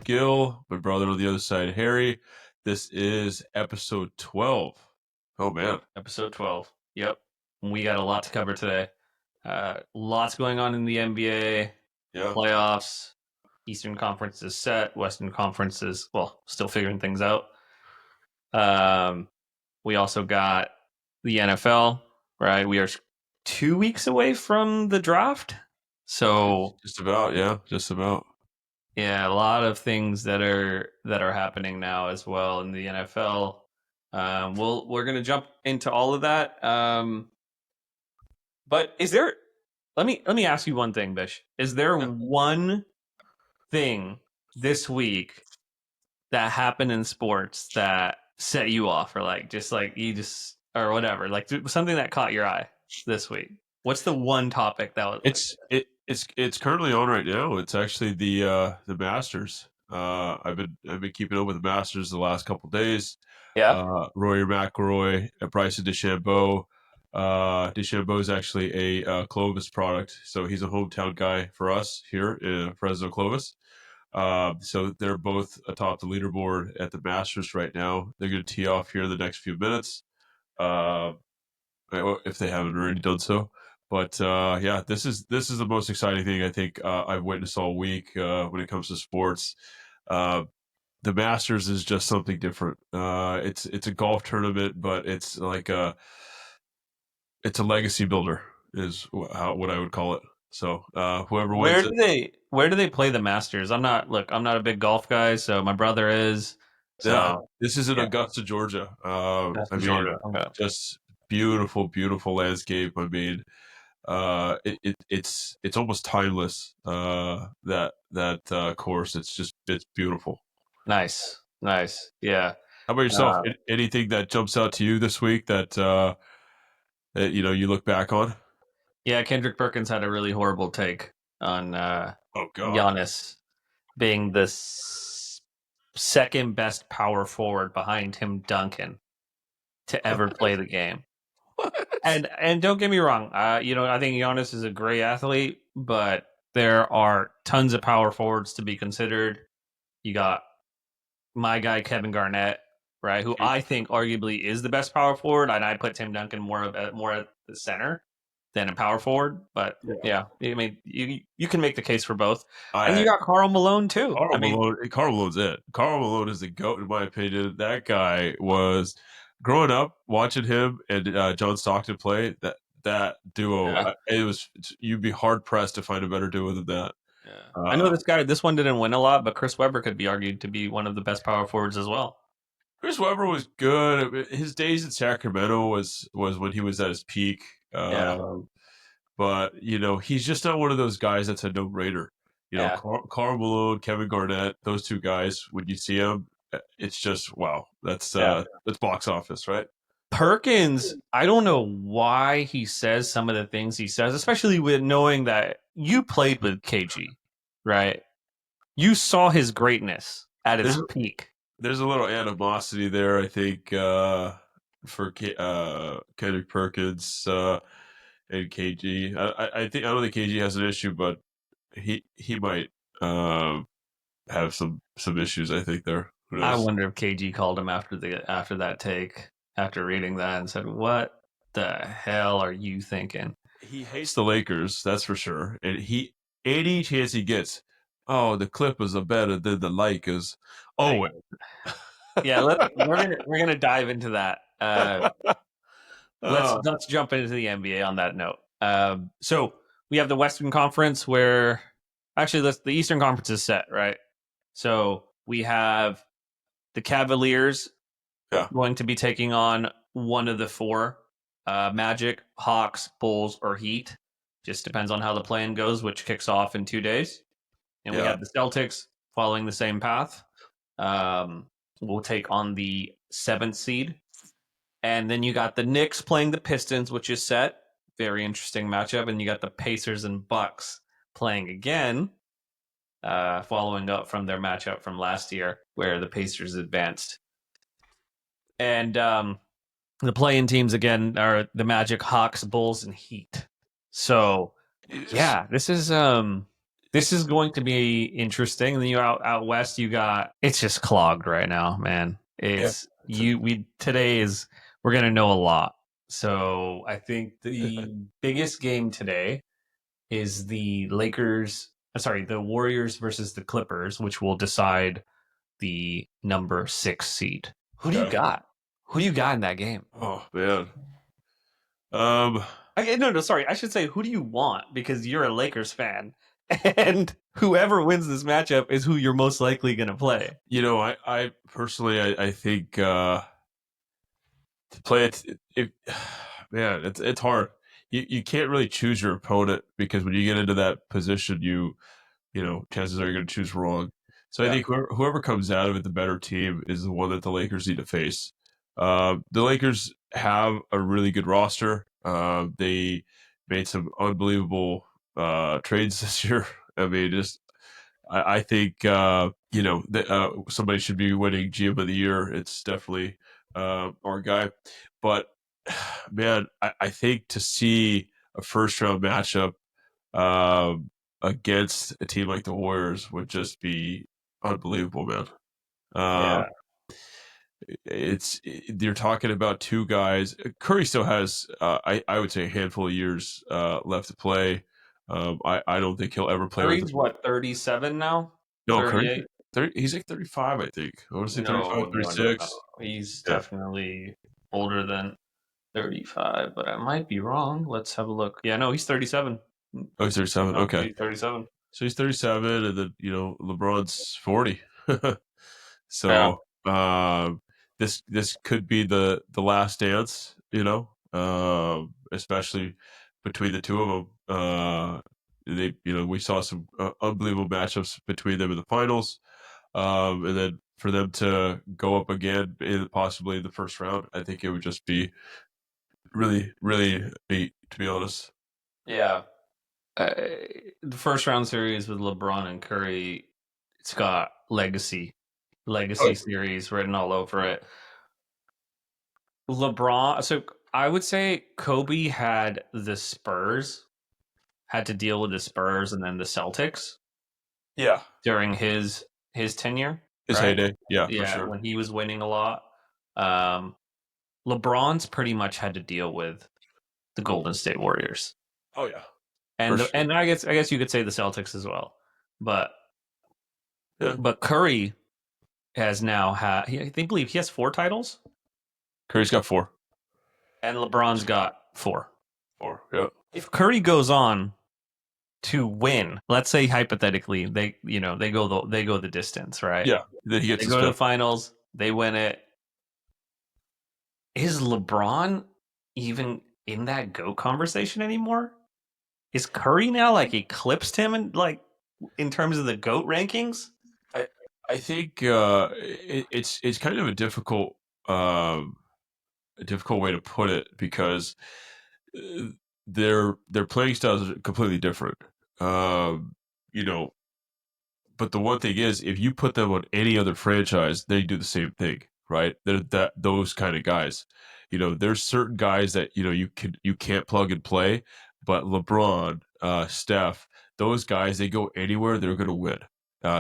Gil, my brother on the other side, Harry. This is episode 12. Oh, man. Yep, episode 12. Yep. We got a lot to cover today. Lots going on in the NBA, Yeah. playoffs. Eastern Conference is set. Western Conference is, well, still figuring things out. We also got the NFL, right? We are 2 weeks away from the draft. So Just about, yeah. Just about. yeah, a lot of things that are happening now as well in the NFL. We're gonna jump into all of that. But is there? Let me ask you one thing, Bish. Is there one thing this week that happened in sports that set you off, or or whatever, like something that caught your eye this week? What's the one topic that was? It's currently on right now. It's actually the Masters. I've been keeping up with the Masters the last couple of days. Yeah. Rory McIlroy, Bryson DeChambeau. DeChambeau is actually a Clovis product, so he's a hometown guy for us here in Fresno, Clovis. So they're both atop the leaderboard at the Masters right now. They're going to tee off here in the next few minutes, if they haven't already done so. But yeah, this is the most exciting thing I think I've witnessed all week when it comes to sports. The Masters is just something different. It's a golf tournament, but it's like it's a legacy builder is what I would call it. So whoever wins it. Where do they play the Masters? I'm not a big golf guy, so my brother is. Yeah, So this is in yeah, Augusta, Georgia. that's I the mean, Georgia. Okay. just beautiful, beautiful landscape. I mean, it's almost timeless. That course, it's beautiful. Nice. Yeah. How about yourself? Uh, Anything that jumps out to you this week that you look back on? yeah, Kendrick Perkins had a really horrible take on Oh God. Giannis being the second best power forward behind Tim Duncan to ever play the game. And don't get me wrong, I think Giannis is a great athlete, but there are tons of power forwards to be considered. You got my guy Kevin Garnett, right, who I think arguably is the best power forward, and I put Tim Duncan more at the center than a power forward. But yeah, I mean, you can make the case for both, and you got Karl Malone too. Karl Malone's it. Karl Malone is the GOAT in my opinion. That guy was growing up watching him and John Stockton play. That duo, Yeah. you'd be hard pressed to find a better duo than that. Yeah. I know this one didn't win a lot, but Chris Webber could be argued to be one of the best power forwards as well. Chris Webber was good. His days in Sacramento was when he was at his peak. Yeah. But he's just not one of those guys that's a no-brainer. Yeah. Karl Malone, Kevin Garnett, those two guys. When you see them, it's just wow. That's box office, right? Perkins, I don't know why he says some of the things he says, especially with knowing that you played with KG, right? You saw his greatness at its peak. There's a little animosity there, I think, for Kendrick Perkins and KG. I don't think KG has an issue, but he might have some issues. I think there. I wonder if KG called him after that take, after reading that, and said, "What the hell are you thinking?" He hates the Lakers, that's for sure, and any chance he gets, oh, the Clippers are better than the Lakers. Oh, yeah, we're gonna dive into that. Let's jump into the NBA on that note. So we have the Western Conference, where actually the Eastern Conference is set, right? So we have the Cavaliers going to be taking on one of the four: Magic, Hawks, Bulls, or Heat. Just depends on how the plan goes, which kicks off in 2 days. And we have the Celtics following the same path. We'll take on the 7th seed. And then you got the Knicks playing the Pistons, which is set. Very interesting matchup. And you got the Pacers and Bucks playing again, following up from their matchup from last year, where the Pacers advanced. And the play-in teams again are the Magic, Hawks, Bulls, and Heat. So yeah, this is This is going to be interesting. And then you out west, you got it's just clogged right now, man. It's today is we're gonna know a lot. So I think the biggest game today is the the Warriors versus the Clippers, which will decide the number 6 seed. Who do you got? Who do you got in that game? Oh man. No, sorry. I should say, who do you want? Because you're a Lakers fan, and whoever wins this matchup is who you're most likely going to play. I personally, I think to play it, man, it's hard. You can't really choose your opponent because when you get into that position, chances are you're going to choose wrong. So I think whoever comes out of it, the better team, is the one that the Lakers need to face. The Lakers have a really good roster. They made some unbelievable trades this year. I mean, I think somebody should be winning GM of the year. It's definitely our guy. But man, I think to see a first round matchup against a team like the Warriors would just be unbelievable, man. Uh, you're talking about two guys. Curry still has, I would say, a handful of years left to play. I don't think he'll ever play with. Curry's what, 37 now? No, 38? Curry, he's like 35, I think. I want to say No, 35, no, no, 36. no. He's definitely older than 35, but I might be wrong. Let's have a look. Yeah, no, he's 37. Oh, he's 37. No, Okay. he's 37. So he's 37, and then, LeBron's 40. Yeah. So this could be the last dance, especially between the two of them. We saw some unbelievable matchups between them in the finals, and then for them to go up again possibly in the first round, I think it would just be really, really neat, to be honest. Yeah. The first round series with LeBron and Curry, it's got legacy series written all over it. LeBron, so I would say Kobe had to deal with the Spurs and then the Celtics Yeah. during his tenure, His right? heyday. Yeah, for Yeah, sure. when he was winning a lot. LeBron's pretty much had to deal with the Golden State Warriors. Oh yeah. And I guess you could say the Celtics as well. But Yeah. but Curry has now had I believe he has 4 titles Curry's got 4. and LeBron's got 4. 4. Yeah. If Curry goes on to win, let's say hypothetically they go the distance, right? Yeah. Then he gets to the finals, they win it. Is LeBron even in that GOAT conversation anymore? Is Curry now eclipsed him in terms of the GOAT rankings? I think it's kind of a difficult way to put it because uh, their playing styles are completely different. You know, but the one thing is, if you put them on any other franchise, they do the same thing, right? They're those kind of guys. There's certain guys that you can't plug and play, but LeBron, Steph, those guys, they go anywhere, they're going to win.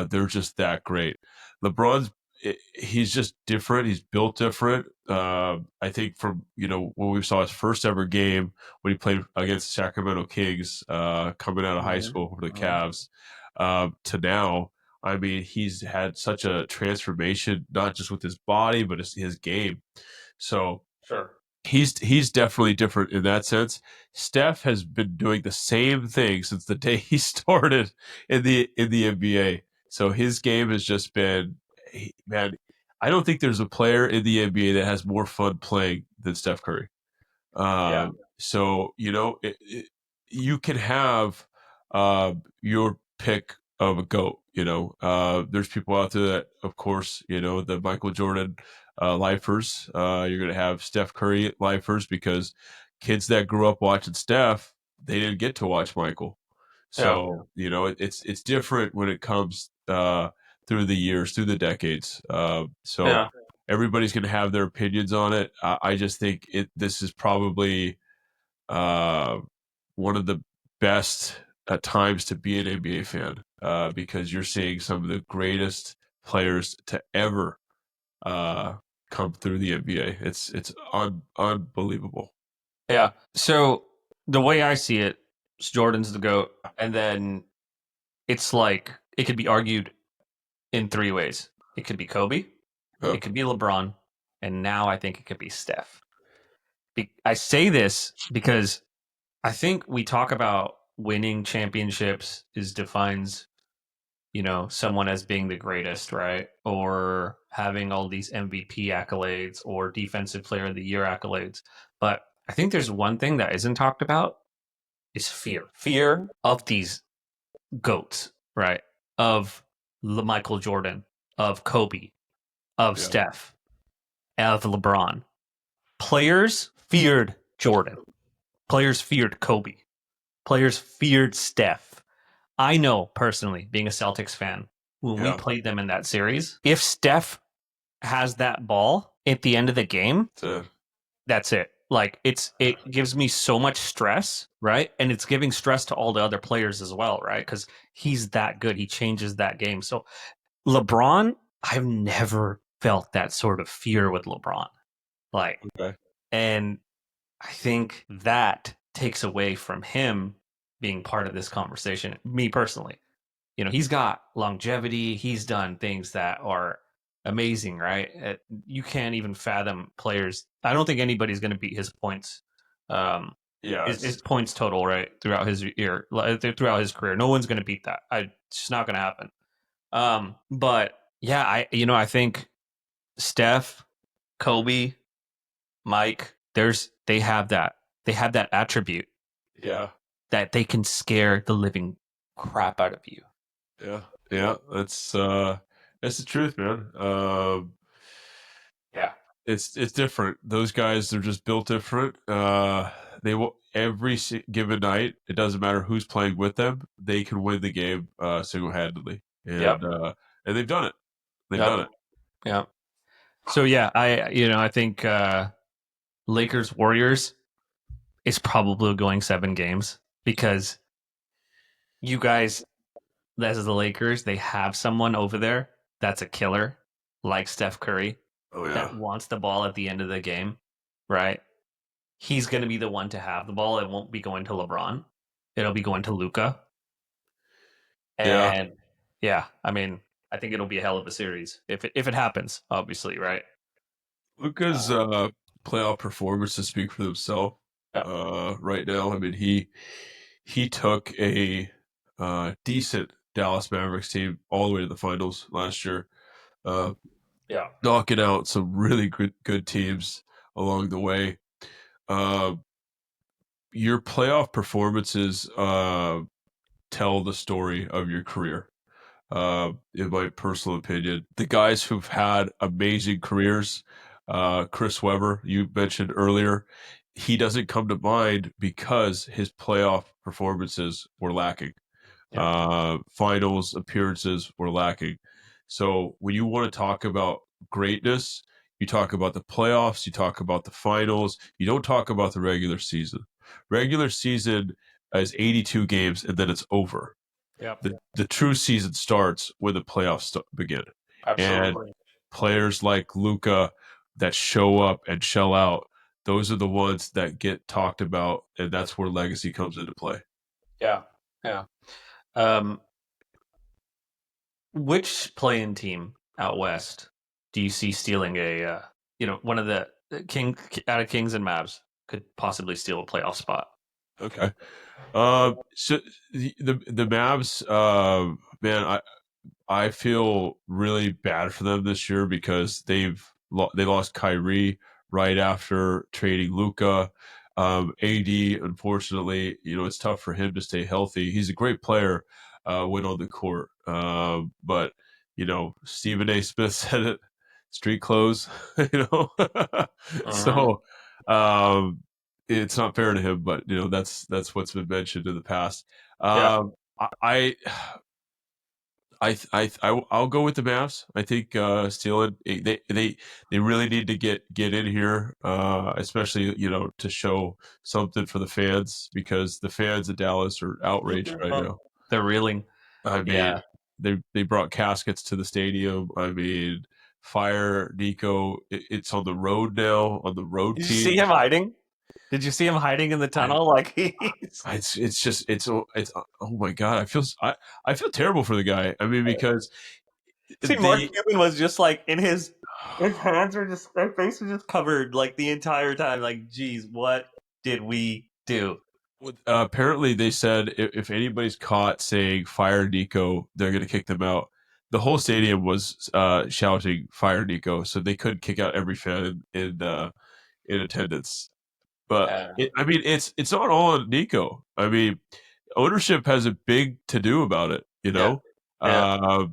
They're just that great. LeBron's he's just different. He's built different. I think from when we saw his first ever game when he played against the Sacramento Kings, coming out of high school for the Cavs, to now. I mean, he's had such a transformation, not just with his body, but his game. So Sure. he's definitely different in that sense. Steph has been doing the same thing since the day he started in the NBA. So his game has just been, man. I don't think there's a player in the NBA that has more fun playing than Steph Curry. So you can have your pick of a GOAT. There's people out there that, of course, the Michael Jordan lifers. You're going to have Steph Curry lifers because kids that grew up watching Steph, they didn't get to watch Michael. So it's different when it comes through the years, through the decades. So everybody's going to have their opinions on it. I just think this is probably one of the best at times to be an NBA fan because you're seeing some of the greatest players to ever come through the NBA. It's unbelievable. Yeah. So the way I see it, Jordan's the GOAT. And then it's like it could be argued in three ways. It could be Kobe, Yeah. it could be LeBron, and now I think it could be Steph. I say this because I think we talk about winning championships is defines, someone as being the greatest, right? Or having all these MVP accolades or defensive player of the year accolades. But I think there's one thing that isn't talked about is fear. Fear of these goats, right? Of Michael Jordan, of Kobe, of Yeah. Steph, of LeBron. Players feared Jordan. Players feared Kobe. Players feared Steph. I know personally, being a Celtics fan, when we Yeah. played them in that series, if Steph has that ball at the end of the game, that's it. Like it gives me so much stress, right? And it's giving stress to all the other players as well, right? Because he's that good. He changes that game. So LeBron, I've never felt that sort of fear with LeBron. Like, Okay. and I think that takes away from him being part of this conversation. Me personally, he's got longevity. He's done things that are amazing, right? You can't even fathom players. I don't think anybody's going to beat his points. Yeah. His points total, right, throughout his year, throughout his career. No one's going to beat that. It's just not going to happen. But yeah, I think Steph, Kobe, Mike, they have that attribute Yeah. that they can scare the living crap out of you. Yeah. Yeah. That's the truth, man. Yeah. It's different. Those guys are just built different. They will every given night. It doesn't matter who's playing with them. They can win the game single handedly, Yep. and they've done it. They've Yep. done it. Yeah. So yeah, I think Lakers Warriors is probably going 7 games because you guys, as the Lakers, they have someone over there that's a killer, like Steph Curry, Oh yeah. that wants the ball at the end of the game, right? He's going to be the one to have the ball. It won't be going to LeBron. It'll be going to Luka. Yeah. And yeah, I mean, I think it'll be a hell of a series if it happens, obviously, right? Luka's playoff performances speak for themselves. Yeah. Right now, I mean he took a decent Dallas Mavericks team all the way to the finals last year. Uh, Yeah. Knocking out some really good teams along the way. Uh, your playoff performances tell the story of your career. In my personal opinion, the guys who've had amazing careers, Chris Webber, you mentioned earlier, he doesn't come to mind because his playoff performances were lacking. Yeah. Finals appearances were lacking. So when you want to talk about greatness, you talk about the playoffs, you talk about the finals, you don't talk about the regular season. Regular season is 82 games and then it's over. Yep. The true season starts when the playoffs begin. And Absolutely. players like Luka that show up and shell out, those are the ones that get talked about, and that's where legacy comes into play. Yeah. Yeah. Um, which playing team out west do you see stealing one of the King out of Kings and Mavs could possibly steal a playoff spot? Okay. So the Mavs, man, I feel really bad for them this year because they lost Kyrie right after trading Luka. AD, unfortunately, it's tough for him to stay healthy. He's a great player when on the court, but Stephen A. Smith said it: street clothes. you know, Uh-huh. so um, it's not fair to him, but that's what's been mentioned in the past. Yeah. I I'll go with the Mavs. I think stealing they really need to get in here, especially to show something for the fans because the fans of Dallas are outraged right now. They're reeling. I Yeah. mean, they brought caskets to the stadium. I mean, fire Nico. It's on the road now on the road Did you see team. him hiding? Did you see him hiding in the I tunnel? Like he's it's just it's oh my god. I feel terrible for the guy. I mean because see Mark the Cuban was just like in his hands were just their face was just covered like the entire time. Like, geez, what did we do? apparently they said if anybody's caught saying fire Nico, they're going to kick them out. The whole stadium was shouting fire Nico, so they could kick out every fan in attendance. But I mean, it's not all on Nico. I mean, ownership has a big to do about it. Yeah, yeah,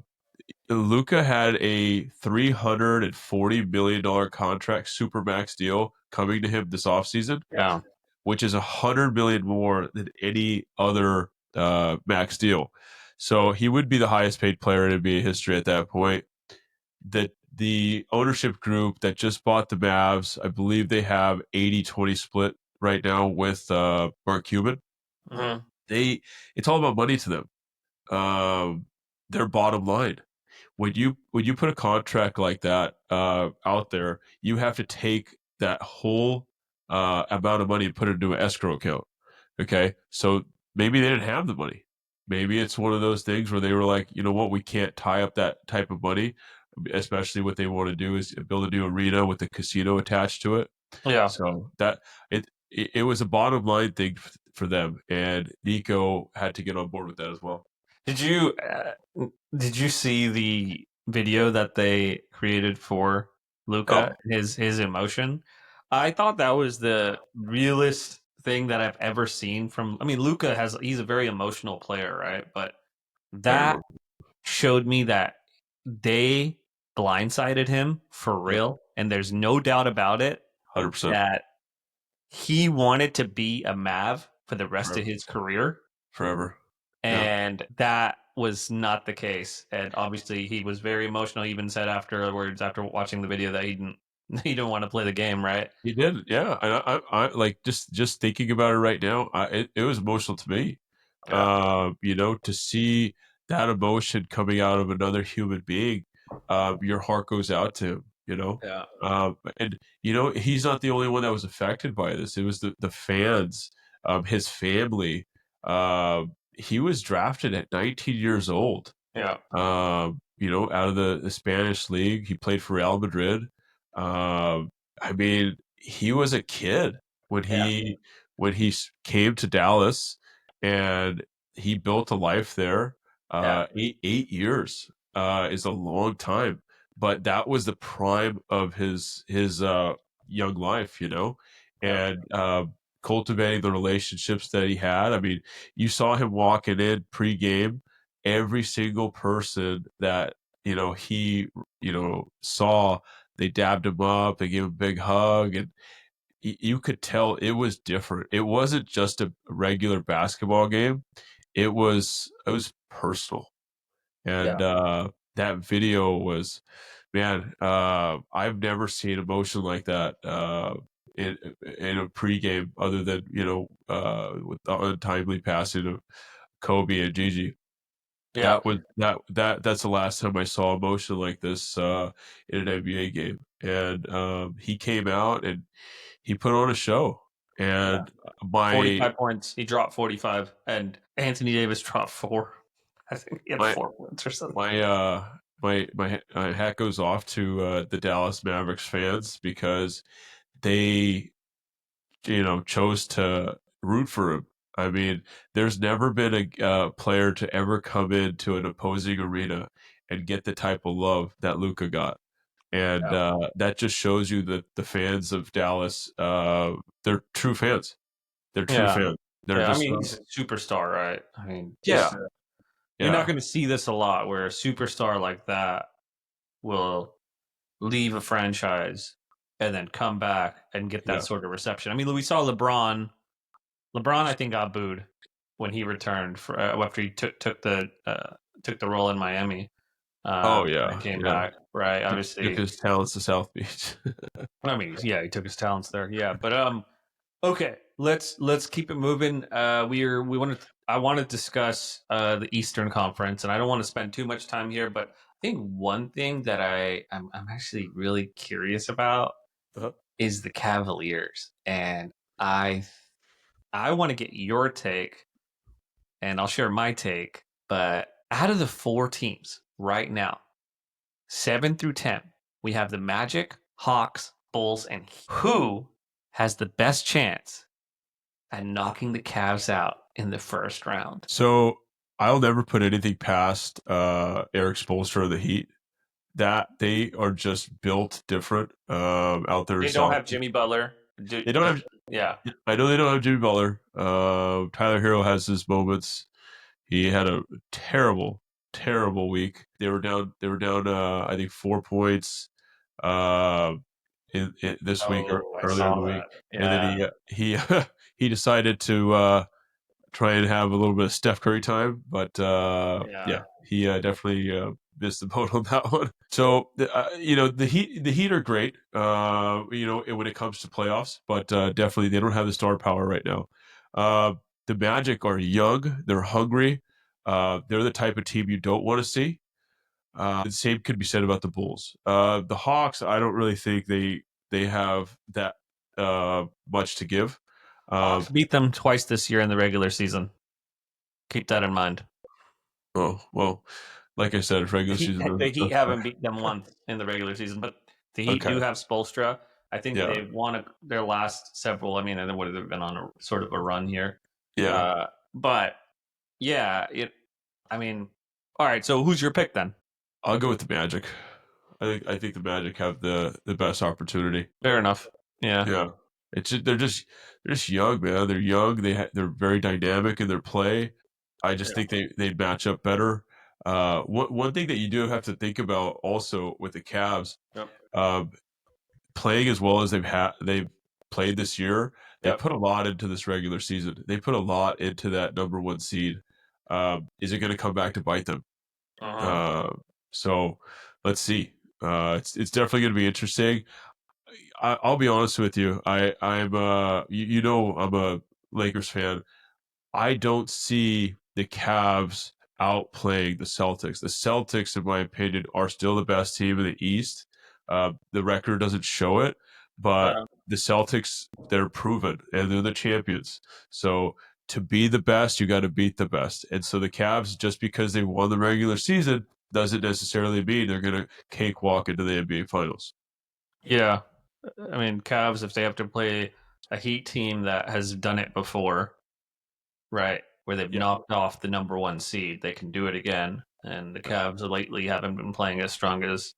Luka had a $340 million contract, supermax deal coming to him this offseason, yeah. which is $100 million more than any other max deal. So he would be the highest paid player in NBA history at that point. The ownership group that just bought the Mavs, I believe they have 80-20 split right now with Mark Cuban. Mm-hmm. It's all about money to them. Their bottom line. When you put a contract like that out there, you have to take that whole amount of money and put it into an escrow account. Okay, so maybe they didn't have the money. Maybe it's one of those things where they were like, you know what, we can't tie up that type of money, especially what they want to do is build a new arena with a casino attached to it. Yeah. So that it was a bottom line thing for them, and Nico had to get on board with that as well. Did you did you see the video that they created for Oh, Luka? His emotion. I thought that was the realest thing that I've ever seen from. I mean, Luka he's a very emotional player, right? But very that much. showed me that they blindsided him for Yep, real, and there's no doubt about it 100% that he wanted to be a Mav for the rest of forever. his career, Forever. Yeah. and that was not the case. And obviously, he was very emotional. He even said afterwards, after watching the video, that he didn't want to play the game. Right? He did, yeah. And I like just thinking about it right now. It was emotional to me. Yeah. To see that emotion coming out of another human being, your heart goes out to him. Yeah. And he's not the only one that was affected by this. It was the fans, his family. He was drafted at 19 years old. Yeah. Out of the Spanish league, he played for Real Madrid. I mean, he was a kid when Yeah. came to Dallas, and he built a life there. Yeah. 8 years is a long time, but that was the prime of his young life, Yeah. and cultivating the relationships that he had. I mean, you saw him walking in pregame. Every single person that he saw, they dabbed him up, they gave him a big hug, and you could tell it was different. It wasn't just a regular basketball game. It was personal. And Yeah. that video was, man, I've never seen emotion like that in a pregame other than, with the untimely passing of Kobe and Gigi. Yeah. That's the last time I saw emotion like this in an NBA game. And he came out and he put on a show. Yeah. And my 45 points. He dropped 45, and Anthony Davis dropped 4. I think he had my 4 points or something. my hat goes off to the Dallas Mavericks fans because they chose to root for him. I mean, there's never been a player to ever come into an opposing arena and get the type of love that Luka got, and Yeah. that just shows you that the fans of Dallas, they're true fans. They're true Yeah. fans. They're Yeah. I just mean, he's a superstar, right? I mean, yeah, just you're not yeah, going to see this a lot where a superstar like that will leave a franchise and then come back and get that yeah. sort of reception. I mean, we saw LeBron. LeBron, I think, got booed when he returned after he took the took the role in Miami. Oh And yeah, came yeah. back, right? Took Obviously, his talents to South Beach. I mean, yeah, he took his talents there. Yeah, but okay, let's keep it moving. We want to. I want to discuss the Eastern Conference, and I don't want to spend too much time here, but I think one thing that I'm actually really curious about Uh-huh. is the Cavaliers, and I I want to get your take, and I'll share my take. But out of the four teams right now, 7 through 10, we have the Magic, Hawks, Bulls, and who has the best chance at knocking the Cavs out in the first round? So I'll never put anything past Eric Spoelstra of the Heat. That they are just built different out there in They don't South. have Jimmy Butler. They don't have. Yeah. I know they don't have Jimmy Butler. Tyler Hero has his moments. He had a terrible, terrible week. They were down. They were down. I think 4 points. Uh, in this week or Oh, I earlier in saw the week, that. and then Yeah. he he decided to try and have a little bit of Steph Curry time, but Yeah. yeah, he definitely missed the boat on that one. So the Heat are great, when it comes to playoffs, but definitely they don't have the star power right now. Uh, the Magic are young, they're hungry, they're the type of team you don't want to see. The same could be said about the Bulls. The Hawks, I don't really think they have that much to give. Um, Hawks beat them twice this year in the regular season. Keep that in mind. oh well, like I said, The regular Heat, season the doesn't Heat matter. haven't beat them once in the regular season, but the Heat Okay, do have Spolstra. I think yeah, they've won their last several. I mean, I would have been on a sort of a run here. yeah. But yeah, I mean, all right. So who's your pick then? I'll go with the Magic. I think the Magic have the best opportunity. Fair enough. Yeah. Yeah, they're just young, man. They're young. They're very dynamic in their play. I just think they match up better. One thing that you do have to think about also with the Cavs, Yep. um, playing as well as they've played this year, they Yep. put a lot into this regular season. They put a lot into that number one seed. Is it going to come back to bite them? Uh-huh. Uh, so let's see. It's definitely going to be interesting. I'll be honest with you. I'm I'm a Lakers fan. I don't see the Cavs outplaying the Celtics. The Celtics, in my opinion, are still the best team in the East. The record doesn't show it, but Yeah. the Celtics, they're proven and they're the champions. So to be the best, you got to beat the best. And so the Cavs, just because they won the regular season, doesn't necessarily mean they're going to cakewalk into the NBA Finals. Yeah. I mean, Cavs, if they have to play a Heat team that has done it before, right, where they've Yeah, knocked off the number one seed, they can do it again. And the Cavs lately haven't been playing as strong as,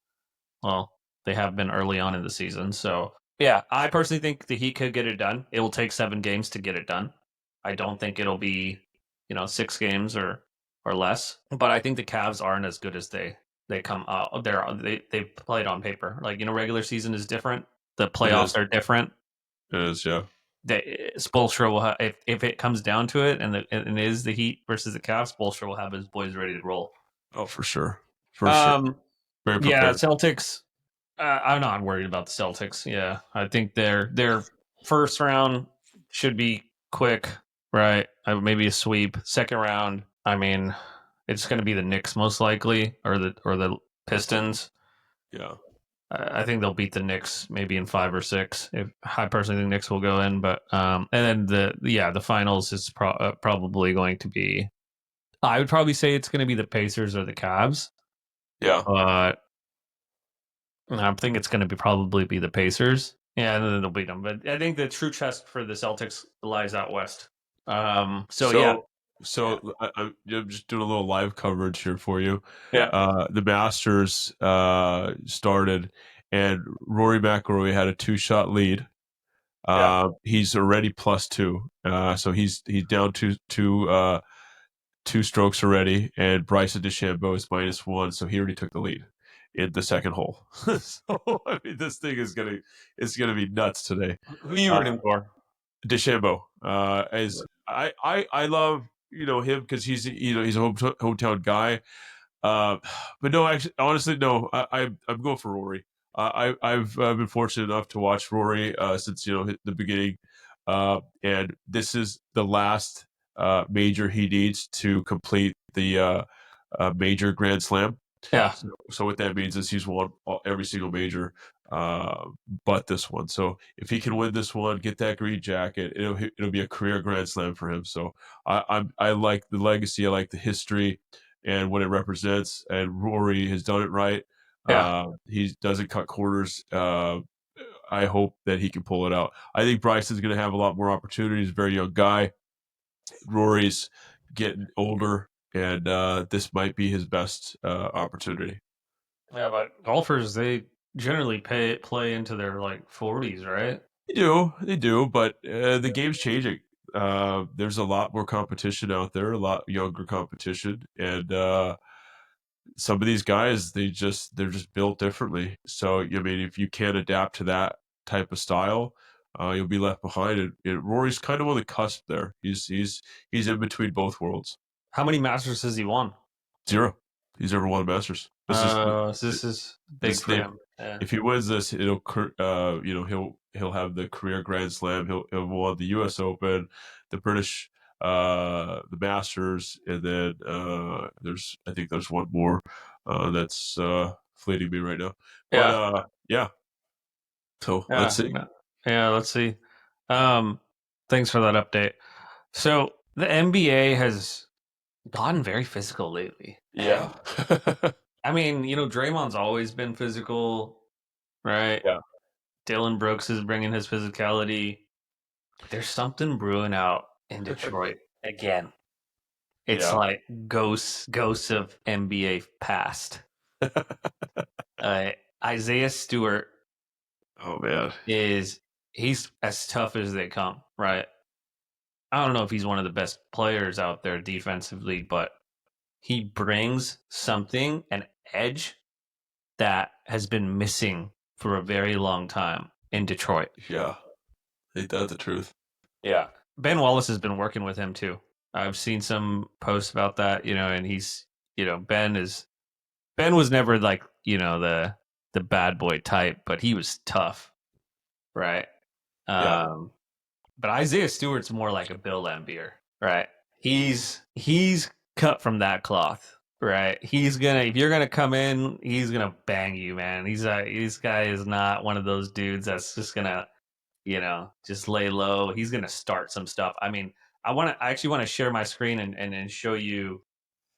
well, they have been early on in the season. So, yeah, I personally think the Heat could get it done. It will take 7 games to get it done. I don't think it'll be, 6 games or less. But I think the Cavs aren't as good as they come out. They played on paper. Like, regular season is different. The it playoffs is. are different. It is. Yeah. Spoelstra will have, if it comes down to it, and it is the Heat versus the Cavs, Spoelstra will have his boys ready to roll. Oh, for sure. For sure. Um, Very yeah, prepared. Celtics. I'm not worried about the Celtics. Yeah, I think their first round should be quick, right? Maybe a sweep. Second round, I mean, it's going to be the Knicks most likely, or the Pistons. Yeah. I think they'll beat the Knicks maybe in 5 or 6. If I personally think Knicks will go in, but and then the finals is probably going to be. I would probably say it's going to be the Pacers or the Cavs, Yeah. but I think it's going to probably be the Pacers. Yeah, and then they'll beat them. But I think the true test for the Celtics lies out west. So yeah, So, I'm just doing a little live coverage here for you. yeah, The Masters started, and Rory McIlroy had a two-shot lead. yeah. He's already +2, so he's down two strokes already, and Bryson DeChambeau is -1, so he already took the lead in the second hole. So I mean, this thing is gonna be nuts today. Who are you Uh, rooting for? DeChambeau is I love him because he's a hometown guy. Uh, but no, actually, honestly, no. I'm going for Rory. I've been fortunate enough to watch Rory since the beginning, and this is the last major he needs to complete the major Grand Slam. Yeah. So what that means is he's won every single major, but this one. So if he can win this one, get that green jacket, it'll be a career Grand Slam for him. So I like the legacy, I like the history, and what it represents. And Rory has done it right. Yeah. He doesn't cut corners. I hope that he can pull it out. I think Bryson's going to have a lot more opportunities. Very young guy. Rory's getting older, and this might be his best opportunity. Yeah, but golfers, they generally play into their like 40s, right? They do, but the game's changing. There's a lot more competition out there, a lot younger competition, and some of these guys they're just built differently. So I mean, if you can't adapt to that type of style, you'll be left behind. And Rory's kind of on the cusp there. He's in between both worlds. How many Masters has he won? Zero. He's never won a Masters. So this is big this for thing. him. Yeah. If he wins this, he'll have the career Grand Slam. He'll won the U.S. Open, the British, the Masters, and then I think there's one more that's fleeting me right now. But Yeah. yeah. So Yeah. let's see. Yeah, let's see. Thanks for that update. So the NBA has gotten very physical lately. Yeah. I mean, Draymond's always been physical, right? Yeah. Dylan Brooks is bringing his physicality. But there's something brewing out in Detroit again. It's Yeah. like ghosts of NBA past. Isaiah Stewart Oh man. he's as tough as they come, right? I don't know if he's one of the best players out there defensively, but he brings something, an edge that has been missing for a very long time in Detroit. Yeah. Ain't that the truth? Yeah. Ben Wallace has been working with him too. I've seen some posts about that, and he's, Ben was never like, the bad boy type, but he was tough, right? Yeah. But Isaiah Stewart's more like a Bill Laimbeer, right? He's cut from that cloth, right? If you're gonna come in, he's gonna bang you, man. This guy is not one of those dudes that's just gonna, just lay low. He's gonna start some stuff. I mean, I actually want to share my screen and show you.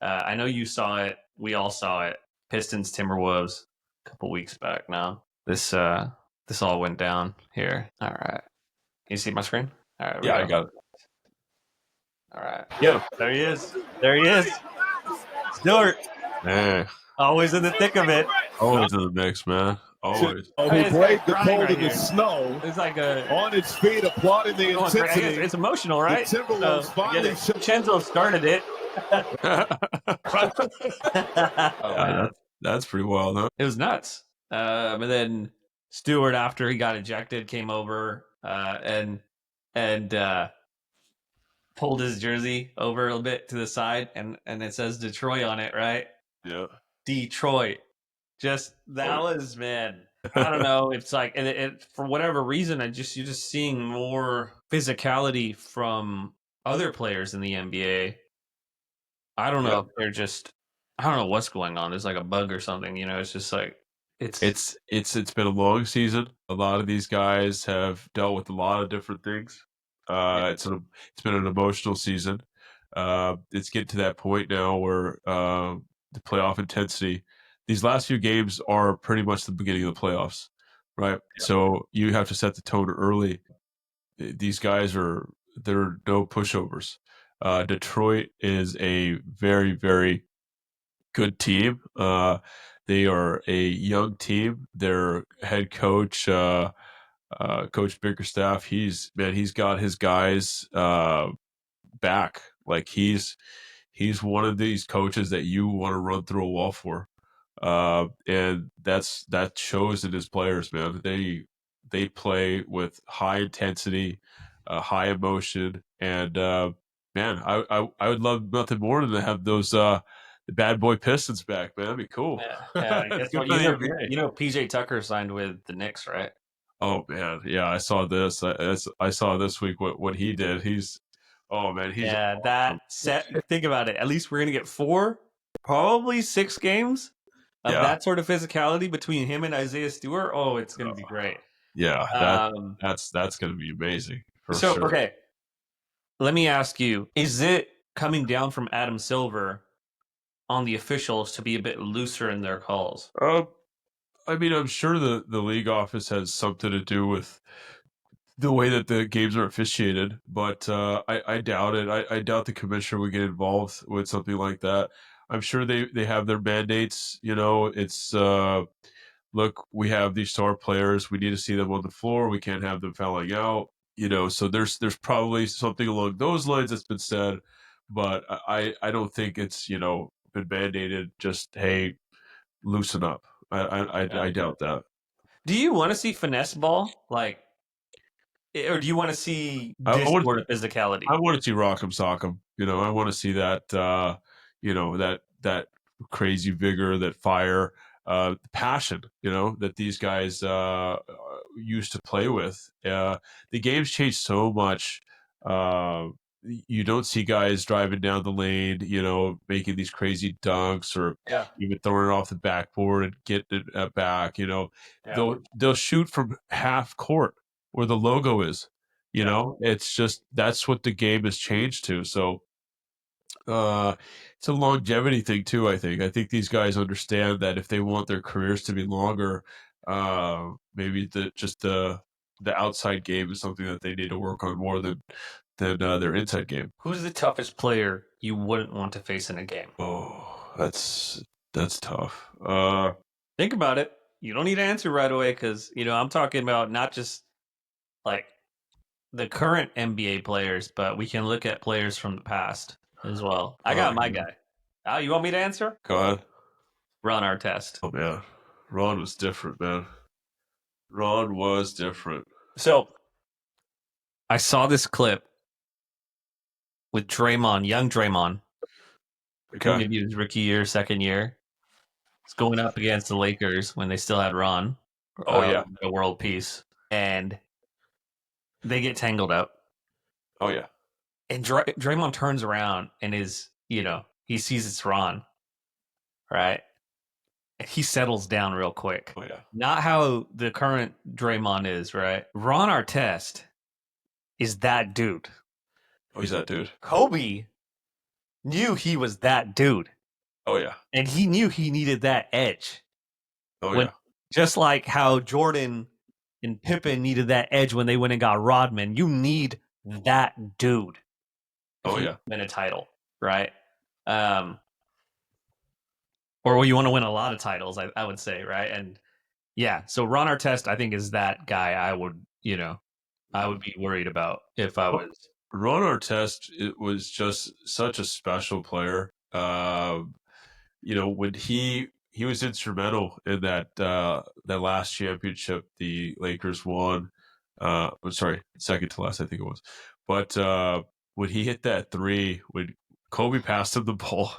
I know you saw it. We all saw it. Pistons Timberwolves a couple weeks back now. This all went down here. All right. Can you see my screen? All right. Yeah, I got it. All right. Yeah, there he is. There he is. Stewart. Man. Always in the thick of it. Always in the mix, man. Always. Who braved the cold right and the here. snow It's like on its feet, applauding the intensity. It's emotional, right? The Timberwolves finally showed. Chenzo started it. That's pretty wild, huh? It was nuts. And then Stewart, after he got ejected, came over and pulled his jersey over a little bit to the side, and it says Detroit on it, right? Yeah. Detroit. Just that was, man. I don't know. It's like, and it for whatever reason, you're just seeing more physicality from other players in the NBA. I don't know if they're just, I don't know what's going on. There's like a bug or something. It's just like It's been a long season. A lot of these guys have dealt with a lot of different things. It's been an emotional season. It's getting to that point now where the playoff intensity. These last few games are pretty much the beginning of the playoffs, right? Yeah. So you have to set the tone early. These guys they're no pushovers. Detroit is a very, very good team. They are a young team. Their head coach, Coach Bickerstaff, he's got his guys back. Like he's one of these coaches that you want to run through a wall for. And that shows in his players, man. They play with high intensity, high emotion, and man, I would love nothing more than to have those the bad boy Pistons back, man. That'd be cool. Yeah. It's Guess good what? for the NBA. PJ Tucker signed with the Knicks, right? Oh man, yeah, I saw this. I saw this week what he did. He's he's Yeah, awesome. that set. Think about it. At least we're gonna get 4, probably 6 games of Yeah, that sort of physicality between him and Isaiah Stewart. Oh, it's gonna be great. yeah. Um, That's gonna be amazing for so sure. okay, let me ask you: is it coming down from Adam Silver on the officials to be a bit looser in their calls? I mean, I'm sure the league office has something to do with the way that the games are officiated, but I doubt it. I doubt the commissioner would get involved with something like that. I'm sure they have their mandates. You know, it's look, we have these star players. We need to see them on the floor. We can't have them fouling out. You know, so there's probably something along those lines that's been said, but I don't think it's been mandated. Just hey, loosen up. I doubt that. Do you want to see finesse ball, or do you want to see I this want sort of physicality? I want to see Rock'em Sock'em. I want to see that. That crazy vigor, that fire, passion. That these guys used to play with. The game's changed so much. Uh, you don't see guys driving down the lane, making these crazy dunks or Yeah, even throwing it off the backboard and getting it back. yeah, They'll shoot from half court where the logo is. yeah. It's just that's what the game has changed to. So uh, it's a longevity thing too. I think these guys understand that if they want their careers to be longer, maybe the outside game is something that they need to work on more than their inside game. Who's the toughest player you wouldn't want to face in a game? Oh, that's tough. Think about it. You don't need to answer right away because I'm talking about not just like the current NBA players, but we can look at players from the past as well. I got my Yeah. guy. You want me to answer? Go ahead. Run our test. Oh man, Ron was different, man. Ron was different. So I saw this clip with Draymond, young Draymond, Okay. maybe his rookie year, second year. It's going up against the Lakers when they still had Ron. Oh yeah. The world peace, and they get tangled up. Oh yeah. And Draymond turns around and he sees it's Ron, right? And he settles down real quick. Oh yeah. Not how the current Draymond is, right? Ron Artest is that dude. Oh, he's that dude. Kobe knew he was that dude. Oh yeah. And he knew he needed that edge. Oh When- yeah. Just like how Jordan and Pippen needed that edge when they went and got Rodman. You need that dude. Oh if you yeah. win a title, right? Or you want to win a lot of titles, I would say, right? And yeah, so Ron Artest, I think, is that guy I would be worried about if I was. Ron Artest was just such a special player. When he was instrumental in that last championship the Lakers won. I'm sorry, second to last, I think it was. But when he hit that three, when Kobe passed him the ball,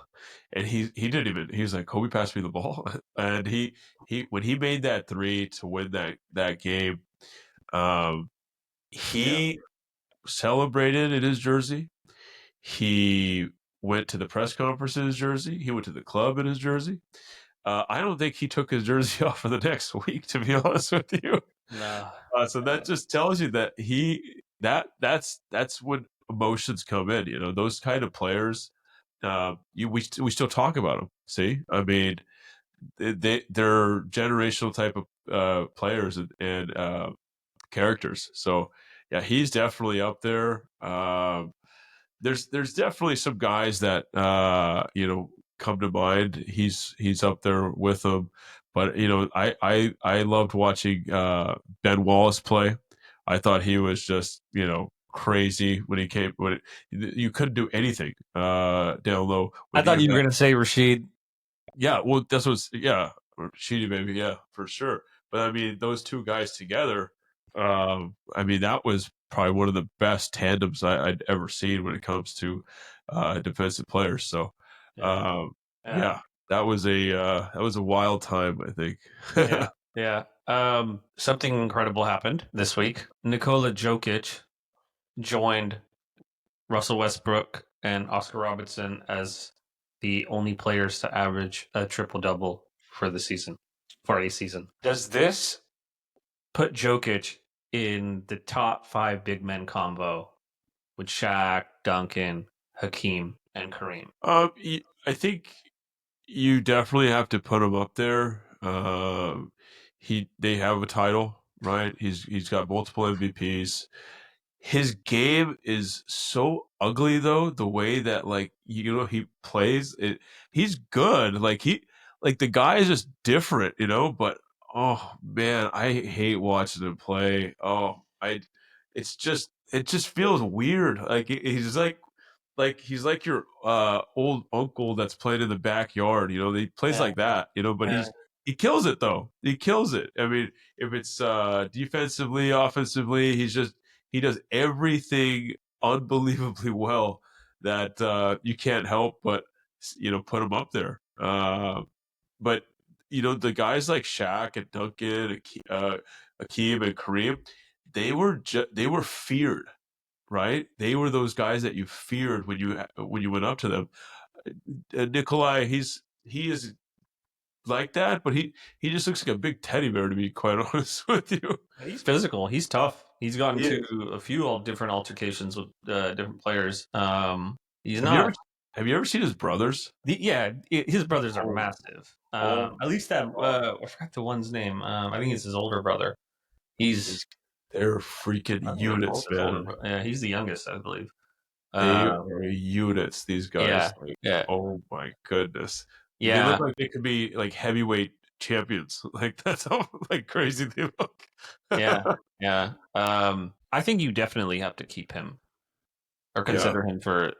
and he didn't even. He was like, "Kobe passed me the ball," and he when he made that three to win that game, he celebrated in his jersey. He went to the press conference in his jersey. He went to the club in his jersey. I don't think he took his jersey off for the next week, to be honest with you. No. So that just tells you that that's when emotions come in. Those kind of players. We still talk about them. See, I mean, they're generational type of players and characters. So yeah, he's definitely up there. There's definitely some guys that come to mind. He's up there with them, but I loved watching Ben Wallace play. I thought he was just crazy when he came. You couldn't do anything down low. I thought you were going to say Rashid. Yeah, well, Sheedy baby, yeah, for sure. But I mean, those two guys together, I mean, that was probably one of the best tandems I'd ever seen when it comes to defensive players. So, yeah, that was a wild time, I think. Yeah. Something incredible happened this week. Nikola Jokic joined Russell Westbrook and Oscar Robertson as the only players to average a triple-double for a season. Does this put Jokic in the top 5 big men combo with Shaq, Duncan, Hakeem, and Kareem? I think you definitely have to put him up there. They have a title, right? He's got multiple MVPs. His game is so ugly though, the way that he plays it. He's good. The guy is just different, but oh man, I hate watching him play. It just feels weird. He's like your old uncle that's playing in the backyard. He plays like that. But he kills it though. He kills it. I mean, if it's defensively, offensively, he does everything unbelievably well that you can't help but put him up there. But the guys like Shaq and Duncan, Akeem and Kareem, they were feared, right? They were those guys that you feared when you went up to them. Nikolai, he is like that, but he just looks like a big teddy bear, to be quite honest with you. He's physical. He's tough. He's gotten to a few different altercations with different players. He's not. Have you ever seen his brothers? His brothers are massive. At least that I forgot the one's name. I think it's his older brother. They're freaking units, man. Yeah, he's the youngest, I believe. They are units. These guys. Oh my goodness. Yeah. They look like they could be like heavyweight champions. Like that's how crazy they look. Yeah. I think you definitely have to keep him or consider him for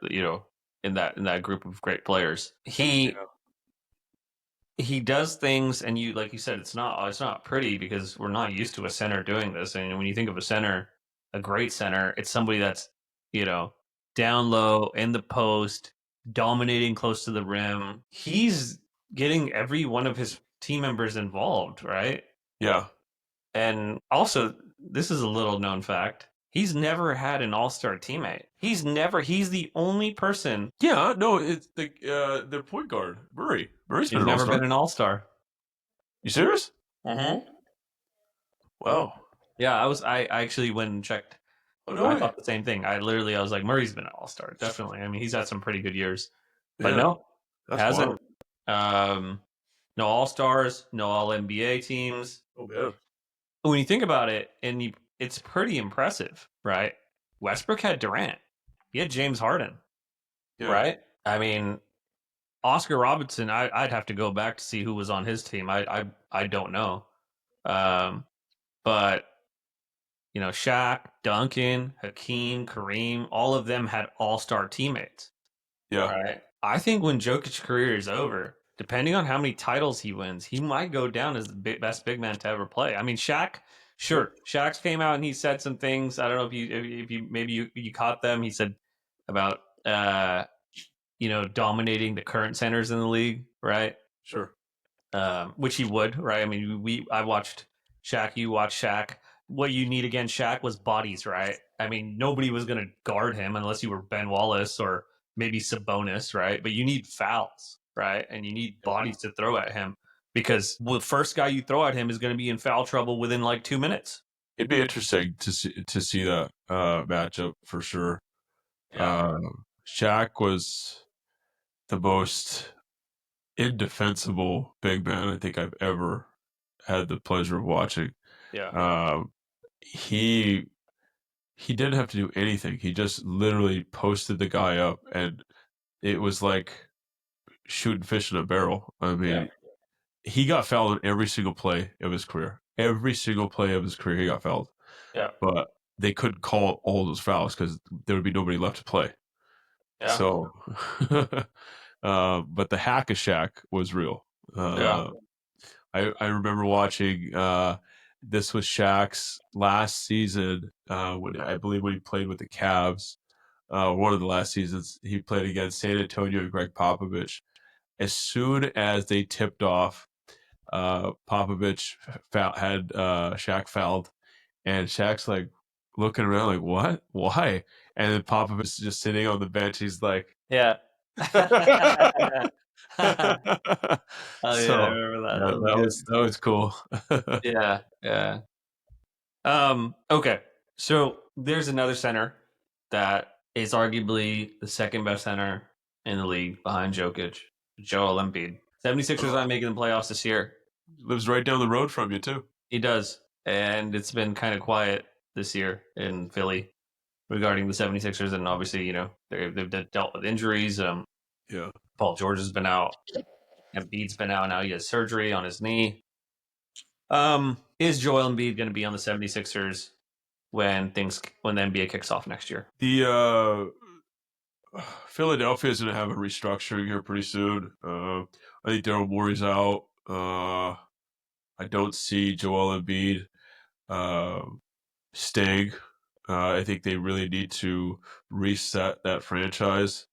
in that group of great players. He does things, and like you said, it's not pretty because we're not used to a center doing this. And when you think of a center, a great center, it's somebody that's down low in the post, dominating close to the rim. He's getting every one of his team members involved, right? Yeah. And also, this is a little known fact. He's never had an all-star teammate. He's the only person. Yeah, no, it's their point guard, Murray. Murray's He's never been an all-star. You serious? Mm-hmm. Wow. Yeah, I actually went and checked. I thought the same thing. I was like, Murray's been an all-star, definitely. I mean, he's had some pretty good years, but no, hasn't. No all-stars, no all-NBA teams. Oh man. When you think about it, it's pretty impressive, right? Westbrook had Durant. He had James Harden, right? I mean, Oscar Robertson, I'd have to go back to see who was on his team. I don't know. But Shaq, Duncan, Hakeem, Kareem, all of them had all-star teammates. Yeah. Right? I think when Jokic's career is over, depending on how many titles he wins, he might go down as the best big man to ever play. I mean, Shaq came out and he said some things. I don't know if you maybe you caught them. He said about dominating the current centers in the league, right? Sure. Which he would, right? I mean, I watched Shaq. You watched Shaq. What you need against Shaq was bodies, right? I mean, nobody was going to guard him unless you were Ben Wallace or maybe Sabonis, right? But you need fouls, right? And you need bodies to throw at him because the first guy you throw at him is going to be in foul trouble within like 2 minutes. It'd be interesting to see that matchup for sure. Yeah. Shaq was the most indefensible big man I think I've ever had the pleasure of watching. Yeah. He didn't have to do anything. He just literally posted the guy up, and it was like shooting fish in a barrel. I mean, he got fouled in every single play of his career. Every single play of his career, he got fouled. Yeah. But they couldn't call all those fouls because there would be nobody left to play. Yeah. So, but the hack of Shaq was real. I remember watching this was Shaq's last season. When I believe when he played with the Cavs, one of the last seasons he played against San Antonio and Greg Popovich. As soon as they tipped off, Popovich had Shaq fouled, and Shaq's like looking around like, "What? Why?" And then Popovich is just sitting on the bench. He's like, Yeah. Oh yeah, I so remember that. yeah, that was cool. Yeah, yeah. Okay. So there's another center that is arguably the second best center in the league behind Jokic, Joel Embiid. 76ers aren't making the playoffs this year. Lives right down the road from you too. He does. And it's been kind of quiet this year in Philly regarding the 76ers. And obviously, they've dealt with injuries. Yeah. Paul George has been out. Embiid's been out. Now he has surgery on his knee. Is Joel Embiid going to be on the 76ers when the NBA kicks off next year? The Philadelphia is going to have a restructuring here pretty soon. I think Daryl Morey's out. I don't see Joel Embiid staying. I think they really need to reset that franchise.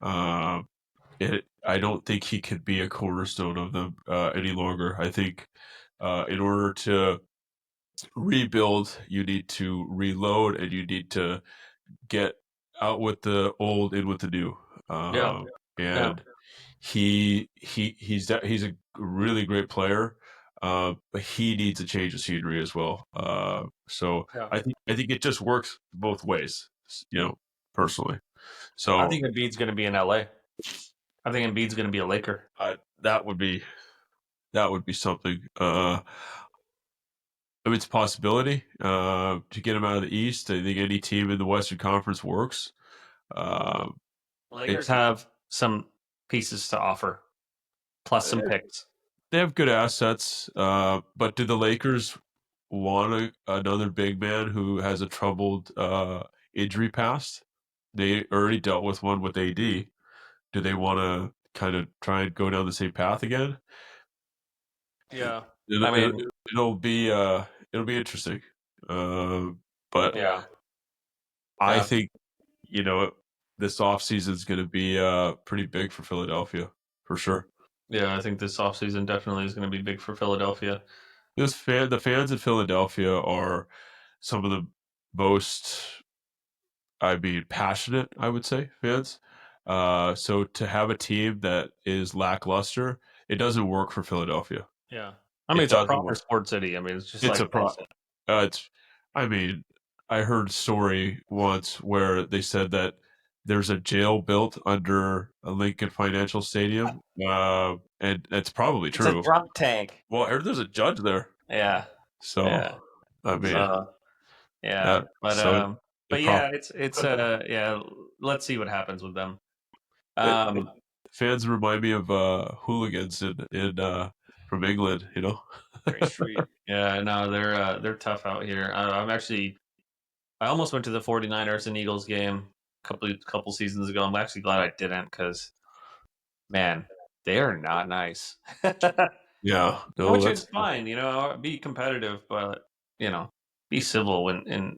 I don't think he could be a cornerstone of them any longer. I think in order to rebuild, you need to reload and you need to get out with the old, in with the new. Yeah. And he's a really great player, but he needs a change of scenery as well. So Yeah. I think it just works both ways, personally. So I think Embiid's going to be in LA. I think Embiid's going to be a Laker. that would be something. I mean, it's a possibility to get him out of the East. I think any team in the Western Conference works. Lakers have some pieces to offer, plus some picks. They have good assets, but do the Lakers want another big man who has a troubled injury past? They already dealt with one with AD. Do they want to kind of try and go down the same path again? Yeah, It'll be interesting. But yeah, I think this offseason is going to be pretty big for Philadelphia for sure. yeah. I think this offseason definitely is going to be big for Philadelphia. The fans in Philadelphia are some of the most, passionate, I would say, fans. So to have a team that is lackluster, it doesn't work for Philadelphia. Yeah, I mean, it's a proper sports city. I mean, it's just It's like I heard a story once where they said that there's a jail built under a Lincoln Financial Stadium, and it's probably it's true. a drunk tank. Well, I heard there's a judge there. Yeah. So, yeah. I mean, yeah, but so yeah, it's yeah. Let's see what happens with them. Fans remind me of hooligans in from England, Very street. Yeah, no, they're tough out here. I almost went to the 49ers and Eagles game a couple seasons ago. I'm actually glad I didn't because, man, they are not nice. Yeah, no, which is fine, be competitive, but be civil when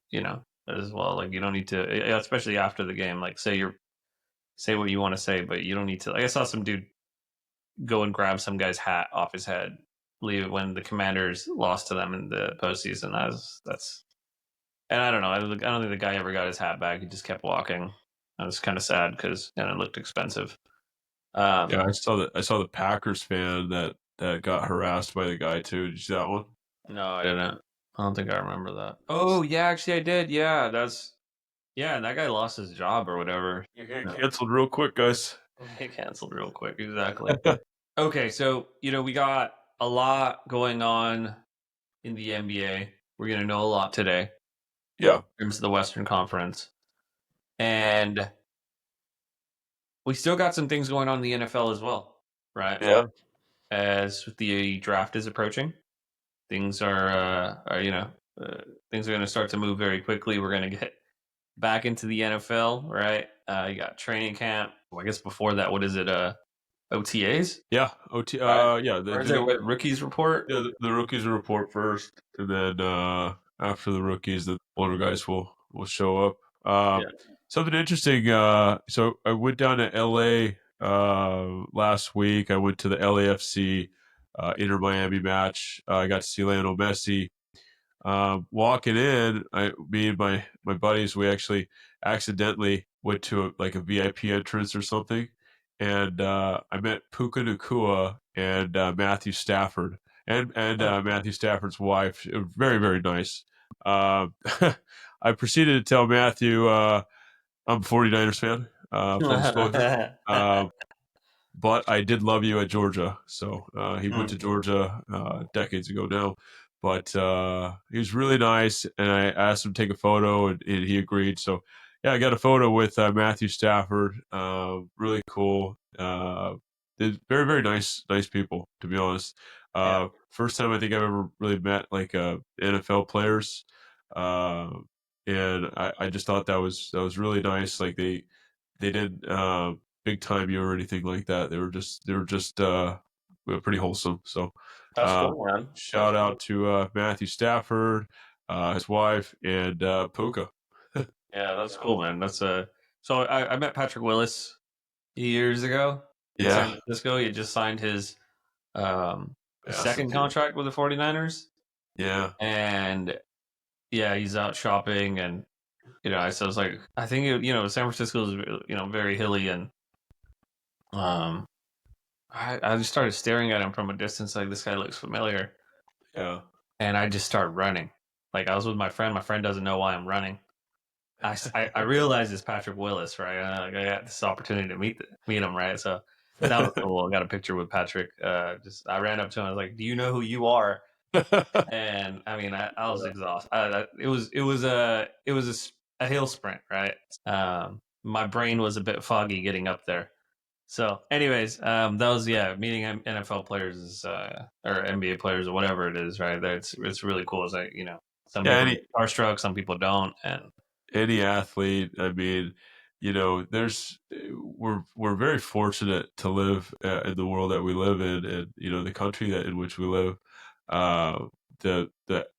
as well. Like you don't need to, especially after the game. Like say what you want to say, but you don't need to. Like I saw some dude go and grab some guy's hat off his head, leave it when the Commanders lost to them in the postseason. That's. And I don't know. I don't think the guy ever got his hat back. He just kept walking. I was kind of sad because it looked expensive. Yeah, I saw the Packers fan that got harassed by the guy too. Did you see that one? No, I didn't. I don't think I remember that. Oh yeah, actually I did. Yeah, and that guy lost his job or whatever. You're getting canceled real quick, guys. Get canceled real quick. Exactly. Okay, so we got a lot going on in the NBA. We're gonna know a lot today. Yeah. In terms of the Western Conference. And we still got some things going on in the NFL as well, right? Yeah. As the draft is approaching, things are things are going to start to move very quickly. We're going to get back into the NFL, right? You got training camp. Well, I guess before that, what is it? OTAs? Yeah, yeah. Or is it what rookies report? Yeah, the rookies will report first, and then after the rookies, the older guys will show up. Something interesting. So I went down to LA last week. I went to the LAFC Inter Miami match. I got to see Lionel Messi. Walking in, me and my buddies, we actually accidentally went to a VIP entrance or something, and I met Puka Nakua and Matthew Stafford and Matthew Stafford's wife. It was very, very nice. Uh, I proceeded to tell Matthew I'm a 49ers fan. Full disclosure. But I did love you at Georgia. So he went to Georgia decades ago now. But he was really nice, and I asked him to take a photo, and he agreed. So yeah, I got a photo with Matthew Stafford. Really cool. They're very, very nice people, to be honest. First time I think I've ever really met NFL players, uh, and I just thought that was really nice. Like they didn't big time you or anything like that. They were just pretty wholesome. So That's cool, man. shout out to Matthew Stafford, his wife, and Puka. Yeah, that's cool, man. So I met Patrick Willis years ago in San Francisco. He just signed his second contract with the 49ers. Yeah. And yeah, he's out shopping, and so I was like, I think San Francisco is very hilly, and I just started staring at him from a distance, like this guy looks familiar. Yeah. And I just start running. Like I was with my friend. My friend doesn't know why I'm running. I realized it's Patrick Willis, right? I got this opportunity to meet him, right? So that was cool. I got a picture with Patrick. I ran up to him. I was like, "Do you know who you are?" And I mean, I was exhausted. It was a hill sprint, right? My brain was a bit foggy getting up there. So, anyways, that was meeting NFL players or NBA players or whatever it is, right? It's really cool. It's like some people get starstruck, some people don't, and any athlete. I mean, we're very fortunate to live in the world that we live in, and the country in which we live. The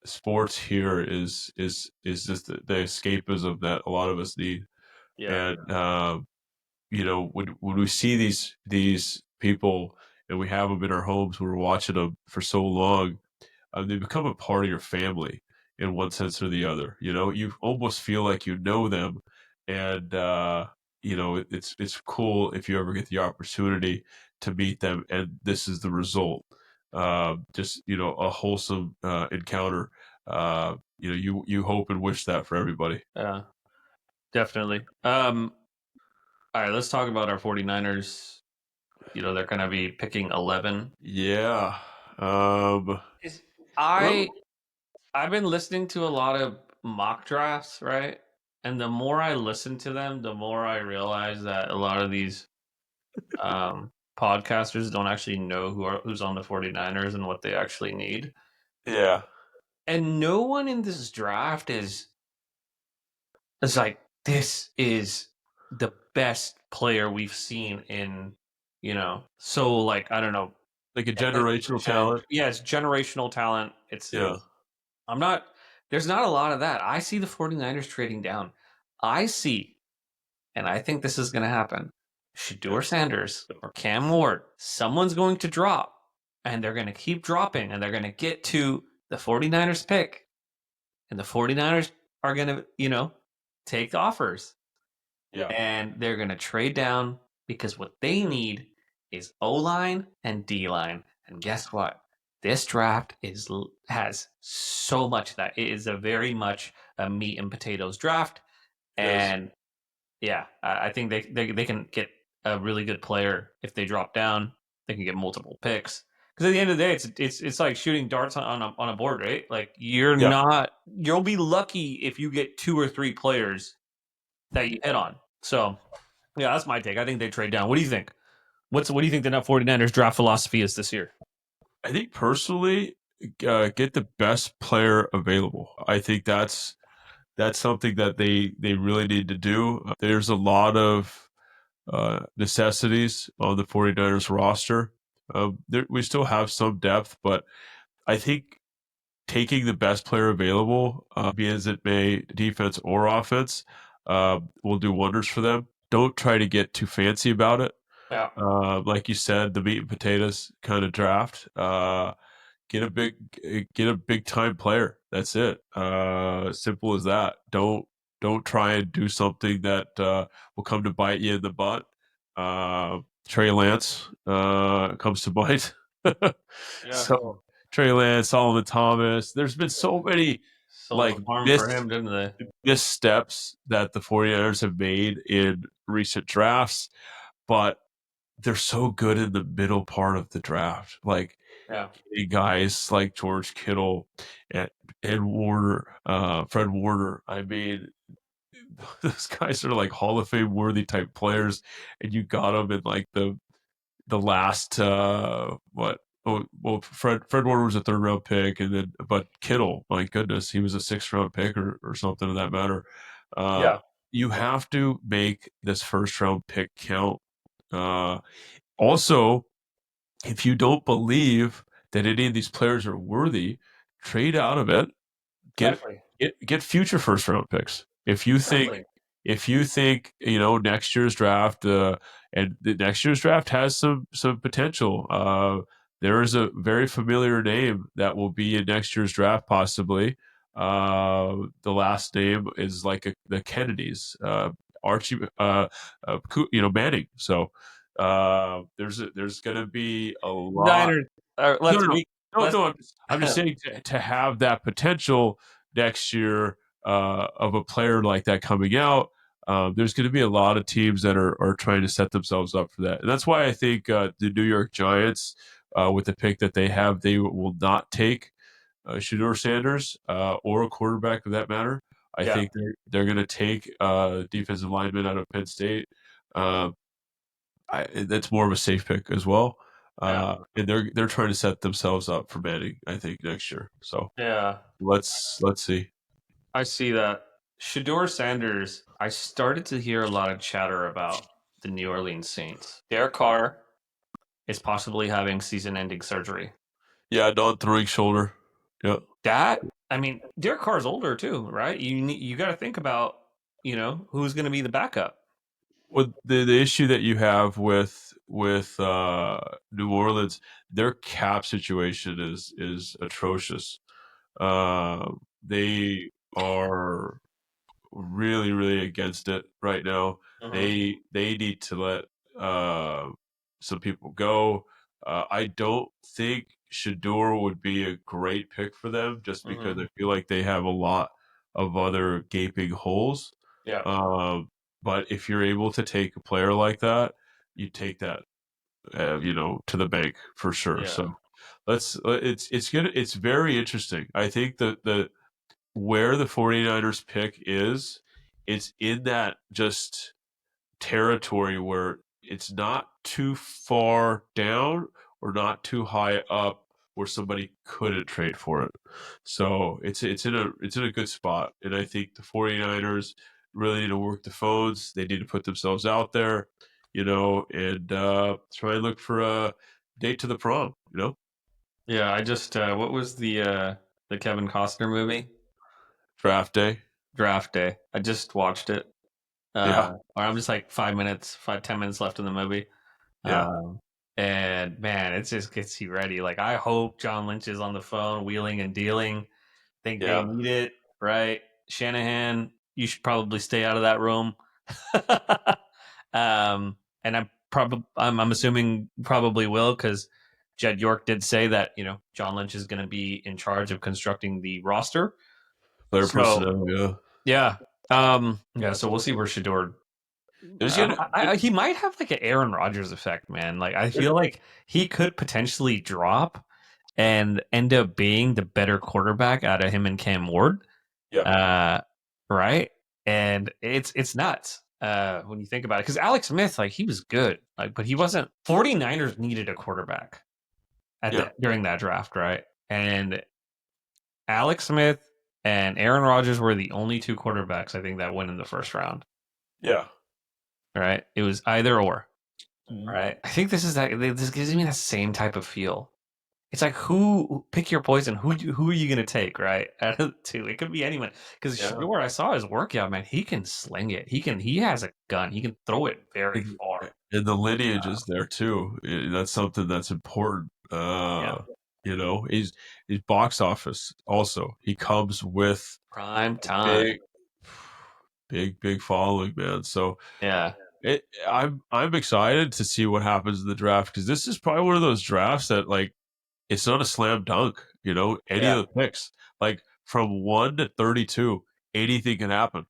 sports here is just the escapism that a lot of us need. And when we see these people and we have them in our homes, we're watching them for so long, they become a part of your family in one sense or the other. You almost feel like you know them, and it's cool if you ever get the opportunity to meet them, and this is the result. Just a wholesome encounter. You hope and wish that for everybody. Yeah, definitely. All right, let's talk about our 49ers. They're going to be picking 11. Yeah. I've been listening to a lot of mock drafts, right? And the more I listen to them, the more I realize that a lot of these podcasters don't actually know who's on the 49ers and what they actually need. Yeah. And no one in this draft is like, this is the best player we've seen in, so like, I don't know. Like a generational talent. Yeah, it's generational talent. There's not a lot of that. I see the 49ers trading down. And I think this is going to happen. Shedeur Sanders or Cam Ward, someone's going to drop, and they're going to keep dropping, and they're going to get to the 49ers pick, and the 49ers are going to, take the offers. Yeah. And they're going to trade down because what they need is O-line and D-line. And guess what? This draft has so much that it is a very much a meat and potatoes draft. And yeah, I think they can get a really good player if they drop down. They can get multiple picks. Because at the end of the day, it's like shooting darts on a board, right? Like you'll be lucky if you get 2 or 3 players that you hit on. So yeah, that's my take. I think they trade down. What do you think? What do you think the 49ers draft philosophy is this year? I think personally, get the best player available. I think that's something that they really need to do. There's a lot of necessities on the 49ers roster. We still have some depth, but I think taking the best player available, be as it may, defense or offense, will do wonders for them. Don't try to get too fancy about it. Yeah. Like you said, the meat and potatoes kind of draft. Get a big time player. That's it. Simple as that. Don't try and do something that will come to bite you in the butt. Trey Lance comes to mind. So Trey Lance, Solomon Thomas. There's been so many Sold like the farm for him, didn't they? missteps that the 49ers have made in recent drafts, but they're so good in the middle part of the draft. Like getting guys like George Kittle and Warner, Fred Warner. I mean, those guys are like Hall of Fame worthy type players, and you got them in like the last what? Oh, well, Fred Warner was a third round pick, and then but Kittle, my goodness, he was a sixth round pick or something of that matter. You have to make this first round pick count. Also, if you don't believe that any of these players are worthy, trade out of it. Get future first round picks. If you think next year's draft, and the next year's draft has some potential. There is a very familiar name that will be in next year's draft, possibly. The last name is like the Kennedys, Archie, Manning. So there's going to be a lot. I'm just saying to have that potential next year of a player like that coming out. There's going to be a lot of teams that are trying to set themselves up for that, and that's why I think the New York Giants, with the pick that they have, they will not take Shedeur Sanders or a quarterback for that matter. I think they're going to take defensive lineman out of Penn State. That's more of a safe pick as well. And they're trying to set themselves up for Manning, I think, next year. So let's see. I see that. Shedeur Sanders, I started to hear a lot of chatter about the New Orleans Saints. Derek Carr is possibly having season-ending surgery. Yeah, non-throwing shoulder. Yeah. Derek Carr's older too, right? You got to think about, who's going to be the backup. Well, the issue that you have with New Orleans, their cap situation is atrocious. They are really, really against it right now. They need to let some people go. I don't think Shedeur would be a great pick for them, just because I feel like they have a lot of other gaping holes. But if you're able to take a player like that, you take that, to the bank for sure. So it's good. It's very interesting. I think the where the 49ers pick is, it's in that just territory where it's not too far down or not too high up where somebody couldn't trade for it. So it's in a good spot. And I think the 49ers really need to work the phones. They need to put themselves out there, and try and look for a date to the prom, Yeah, I just what was the Kevin Costner movie? Draft Day. I just watched it. Or I'm just like 10 minutes left in the movie. And man, it just gets you ready. Like, I hope John Lynch is on the phone wheeling and dealing. Think they need it, right? Shanahan, you should probably stay out of that room. And I'm assuming probably will, because Jed York did say that John Lynch is going to be in charge of constructing the roster, player personnel. So we'll see where Shedeur. He might have like an Aaron Rodgers effect, man. Like, I feel like he could potentially drop and end up being the better quarterback out of him and Cam Ward. Right. And it's nuts when you think about it, because Alex Smith, like, he was good, like, but he wasn't. 49ers needed a quarterback during that draft, right? And Alex Smith and Aaron Rodgers were the only two quarterbacks, I think, that went in the first round. Yeah. right? It was either or, right? I think this gives me the same type of feel. It's like who pick your poison. Who are you gonna take, right? Out of the two, it could be anyone. Because Shador, I saw his workout, man. He can sling it. He has a gun. He can throw it very far. And the lineage is there too. That's something that's important. You know, he's box office also. He comes with Prime time. big following, man. So Yeah. I'm excited to see what happens in the draft because this is probably one of those drafts that like it's not a slam dunk. You know, any of the picks like from 1 to 32, anything can happen.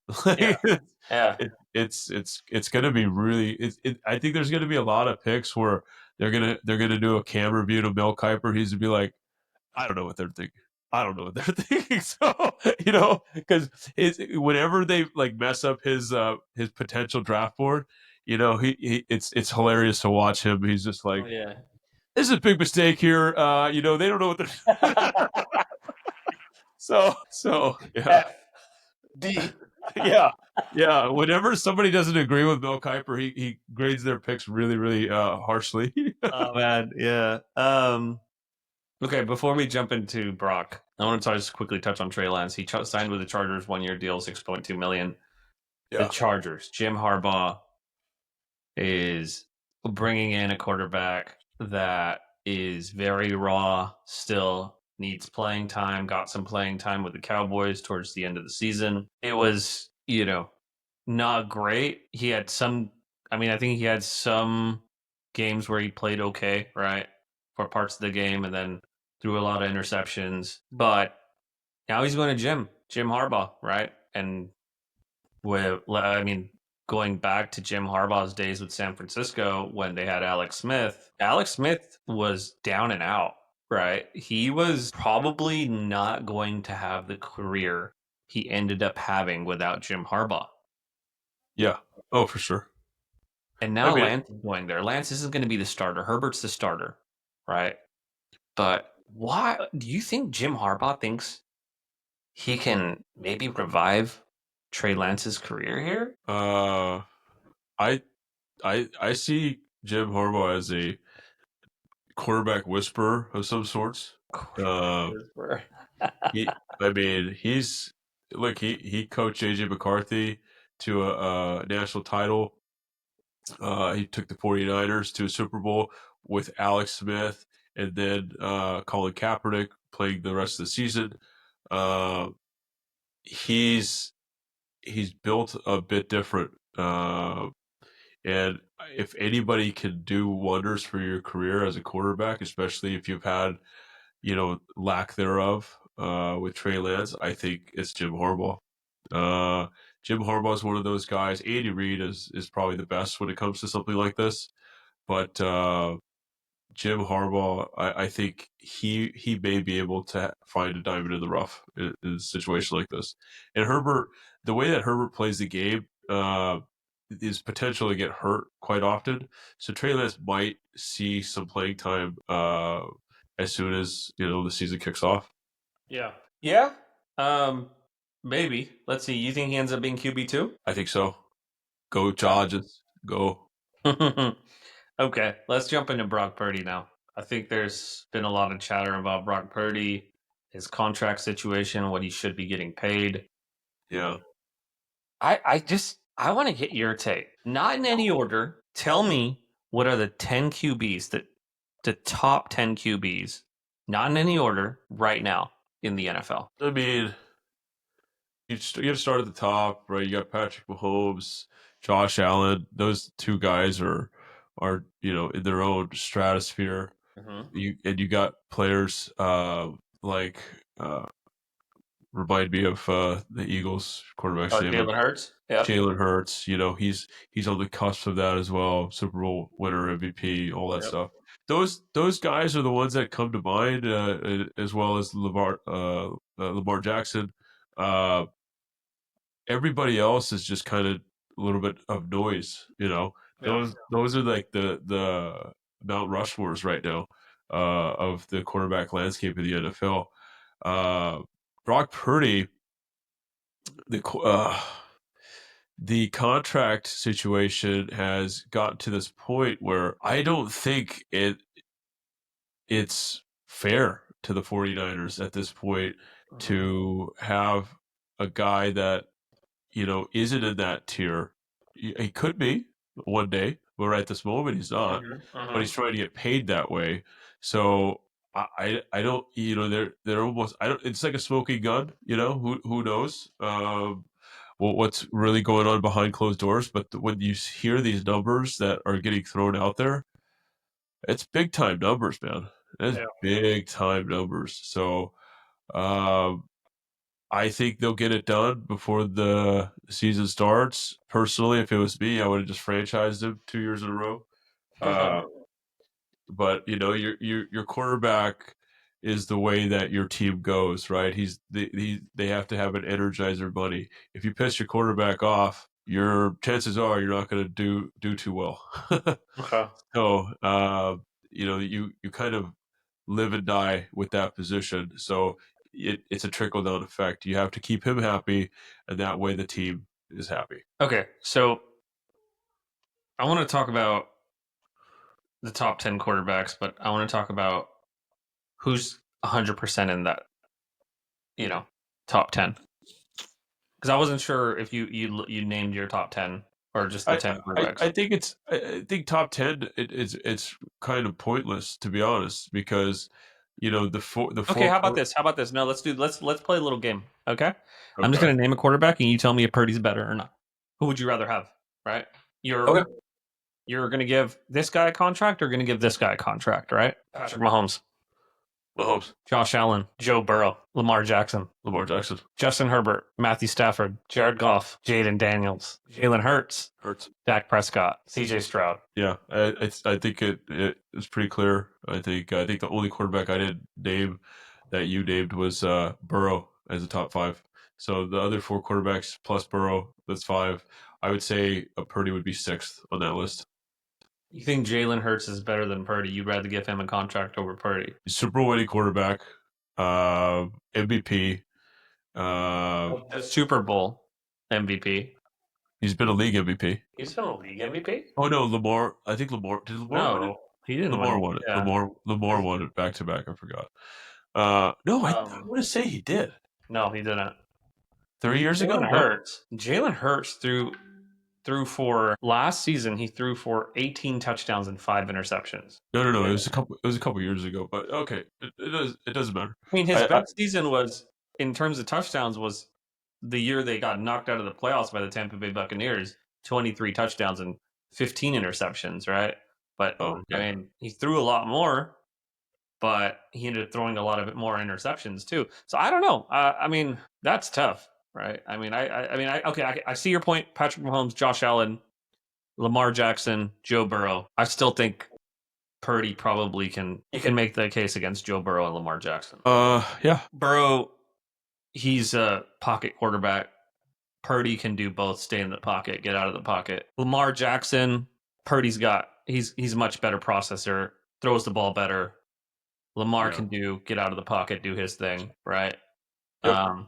Yeah. It's gonna be really. I think there's gonna be a lot of picks where they're gonna do a cam review to Mel Kiper. He's gonna be like, I don't know what they're thinking. I don't know what they're thinking. So you know, because whenever they like mess up his potential draft board, you know, it's hilarious to watch him. He's just like, this is a big mistake here. You know, they don't know what they're. So yeah. D. Yeah. Whenever somebody doesn't agree with Mel Kiper, he grades their picks really harshly. Oh man, yeah. Okay, before we jump into Brock, I want to just quickly touch on Trey Lance. He signed with the Chargers, 1-year deal, $6.2 million. Yeah. The Chargers. Jim Harbaugh is bringing in a quarterback that is very raw, still needs playing time, got some playing time with the Cowboys towards the end of the season. It was, not great. He had I think he had some games where he played okay, right? For parts of the game and then threw a lot of interceptions. But now he's going to Jim Harbaugh, right? And going back to Jim Harbaugh's days with San Francisco when they had Alex Smith was down and out, right? He was probably not going to have the career he ended up having without Jim Harbaugh. Yeah. Oh, for sure. And now Lance is going there. Lance isn't going to be the starter. Herbert's the starter, right? But why do you think Jim Harbaugh thinks he can maybe revive Trey Lance's career here? I see Jim Harbaugh as a quarterback whisperer of some sorts. He coached AJ McCarthy to a national title. He took the 49ers to a Super Bowl with Alex Smith and then Colin Kaepernick playing the rest of the season. He's built a bit different. And if anybody can do wonders for your career as a quarterback, especially if you've had, lack thereof with Trey Lance, I think it's Jim Harbaugh. Jim Harbaugh is one of those guys. Andy Reid is probably the best when it comes to something like this, but Jim Harbaugh, I think he may be able to find a diamond in the rough in a situation like this. And Herbert, the way that Herbert plays the game, is potential to get hurt quite often. So Trey Lance might see some playing time as soon as the season kicks off. Yeah. Maybe. Let's see. You think he ends up being QB2? I think so. Go Chargers. Go. Okay, let's jump into Brock Purdy now. I think there's been a lot of chatter about Brock Purdy, his contract situation, what he should be getting paid. Yeah. I want to get your take. Not in any order. Tell me what are the 10 QBs, the top 10 QBs, not in any order, right now in the NFL. I mean, you got to start at the top, right? You got Patrick Mahomes, Josh Allen. Those two guys are in their own stratosphere. Mm-hmm. You got players like remind me of the Eagles quarterback. Jalen Hurts. Yeah. Jalen Hurts. He's on the cusp of that as well. Super Bowl winner, MVP, all that stuff. Those guys are the ones that come to mind, as well as Lamar Jackson. Everybody else is just kind of a little bit of noise. Those are like the Mount Rushmores right now of the quarterback landscape of the NFL. Brock Purdy, the contract situation has gotten to this point where I don't think it's fair to the 49ers at this point to have a guy that, isn't in that tier. He could be one day, but right at this moment he's not. But he's trying to get paid that way. So I don't, they're almost, I don't, it's like a smoking gun, who knows what's really going on behind closed doors. But when you hear these numbers that are getting thrown out there, it's big time numbers, man. It's Yeah. big time numbers. So um, I think they'll get it done before the season starts. Personally, if it was me, I would have just franchised him 2 years in a row. Uh, but your quarterback is the way that your team goes, right? They have to have an energizer bunny. If you piss your quarterback off, your chances are you're not going to do too well. Okay. So you kind of live and die with that position. So it's a trickle down effect. You have to keep him happy, and that way the team is happy. Okay, so I want to talk about the top 10 quarterbacks, but I want to talk about who's 100% in that, top 10. Because I wasn't sure if you named your top 10 or just the 10 quarterbacks. I think top 10 it's kind of pointless, to be honest, because the four. Okay, how about this? No, let's play a little game. Okay, I'm just gonna name a quarterback and you tell me if Purdy's better or not. Who would you rather have? Right? You're gonna give this guy a contract or gonna give this guy a contract, right? Patrick Mahomes, Josh Allen, Joe Burrow, Lamar Jackson, Justin Herbert, Matthew Stafford, Jared Goff, Jaden Daniels, Jalen Hurts, Dak Prescott, CJ Stroud. Yeah, I think it's pretty clear. I think the only quarterback I didn't name that you named was Burrow as a top 5. So the other 4 quarterbacks plus Burrow, that's 5. I would say Purdy would be 6th on that list. You think Jalen Hurts is better than Purdy? You'd rather give him a contract over Purdy? Super Bowl winning quarterback, MVP. A Super Bowl MVP. He's been a league MVP. He's been a league MVP? Oh no, Lamar. I think Lamar did. Lamar win it? He didn't. Lamar won it. Yeah. Lamar won it back to back. I forgot. No, I want to say he did. No, he didn't. 3 years ago. Jalen Hurts threw for last season. He threw for 18 touchdowns and 5 interceptions. No. It was a couple years ago. But okay, it doesn't matter. I mean, his best season was in terms of touchdowns was the year they got knocked out of the playoffs by the Tampa Bay Buccaneers. 23 touchdowns and 15 interceptions, right? But I mean, he threw a lot more, but he ended up throwing a lot of more interceptions too. So I don't know. I mean, that's tough. Right. I mean, I see your point. Patrick Mahomes, Josh Allen, Lamar Jackson, Joe Burrow. I still think Purdy probably can make the case against Joe Burrow and Lamar Jackson. Yeah. Burrow, he's a pocket quarterback. Purdy can do both, stay in the pocket, get out of the pocket. Lamar Jackson, he's a much better processor, throws the ball better. Lamar can get out of the pocket, do his thing, right? Yep.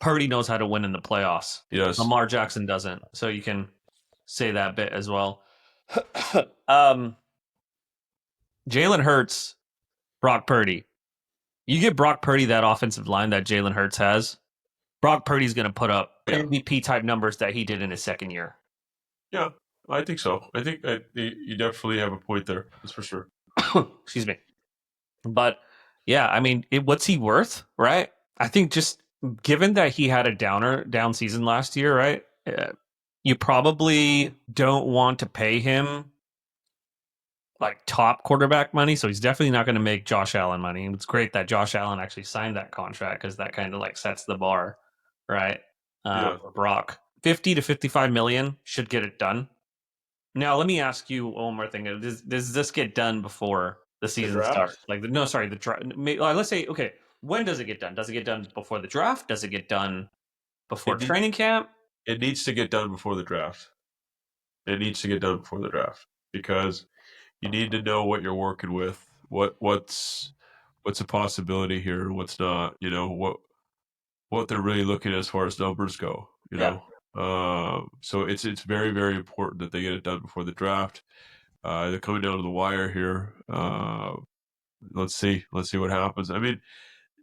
Purdy knows how to win in the playoffs. Yes. Lamar Jackson doesn't. So you can say that bit as well. Jalen Hurts, Brock Purdy. You get Brock Purdy that offensive line that Jalen Hurts has, Brock Purdy's going to put up MVP type numbers that he did in his second year. Yeah, I think so. I think you definitely have a point there. That's for sure. Excuse me. But yeah, I mean, what's he worth, right? I think just given that he had a down season last year, right? You probably don't want to pay him like top quarterback money, so he's definitely not going to make Josh Allen money. And it's great that Josh Allen actually signed that contract because that kind of like sets the bar, right? For Brock, 50 to 55 million should get it done. Now, let me ask you one more thing: does this get done before the season starts? The draft. Let's say, okay, when does it get done? Does it get done before the draft? Does it get done before training camp? It needs to get done before the draft. Because you need to know what you're working with, what's a possibility here, what's not. You know what they're really looking at as far as numbers go. You know, So it's very, very important that they get it done before the draft. They're coming down to the wire here. Let's see what happens. I mean,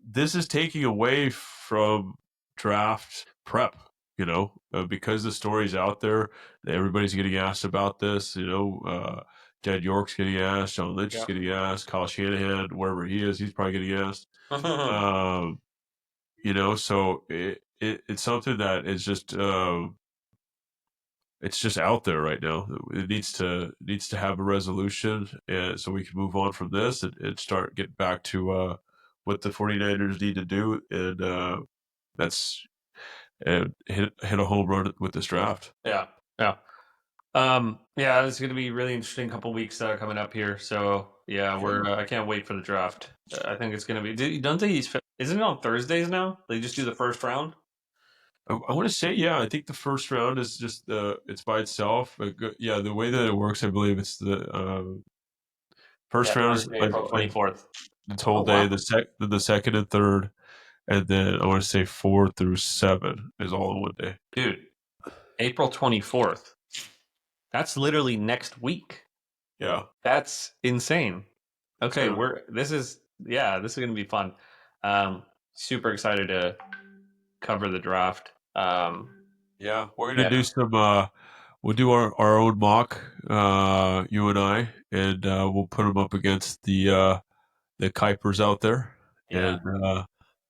this is taking away from draft prep, because the story's out there. Everybody's getting asked about this. Jed York's getting asked, John Lynch is getting asked, Kyle Shanahan, wherever he is, he's probably getting asked. So it's something that is just it's just out there right now. It needs to have a resolution, and so we can move on from this and start getting back to what the 49ers need to do, and that's hit a home run with this draft. Yeah. It's going to be really interesting couple weeks that are coming up here. So yeah, I can't wait for the draft. I think it's going to be. Don't they? Isn't it on Thursdays now? They just do the first round. I want to say, yeah, I think the first round is just it's by itself. Yeah, the way that it works, I believe it's the first round is April 24th. It's whole day. The second and third, and then I want to say 4 through 7 is all in one day. Dude, April 24th. That's literally next week. Yeah, that's insane. Okay, this is going to be fun. Super excited to cover the draft. Yeah, we're gonna do some. We'll do our own mock, you and I, and we'll put them up against the Kuipers out there, and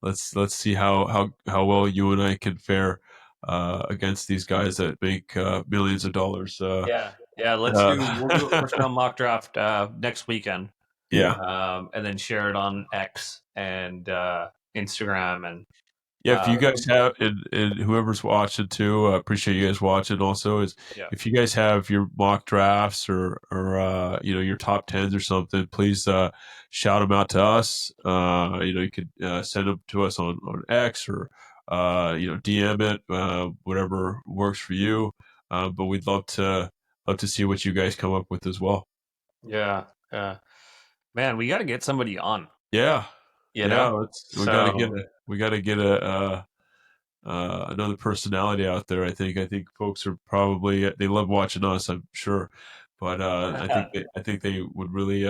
let's see how well you and I can fare against these guys that make millions of dollars. We'll do a personal mock draft next weekend. Yeah, and then share it on X and Instagram and. Yeah, if you guys have, and whoever's watching too, I appreciate you guys watching also, if you guys have your mock drafts or your top 10s or something, please shout them out to us. You could send them to us on X or, DM it, whatever works for you. But we'd love to see what you guys come up with as well. Yeah. Man, we got to get somebody on. Yeah. We got to get another personality out there. I think folks are probably they love watching us, I'm sure, but I think they would really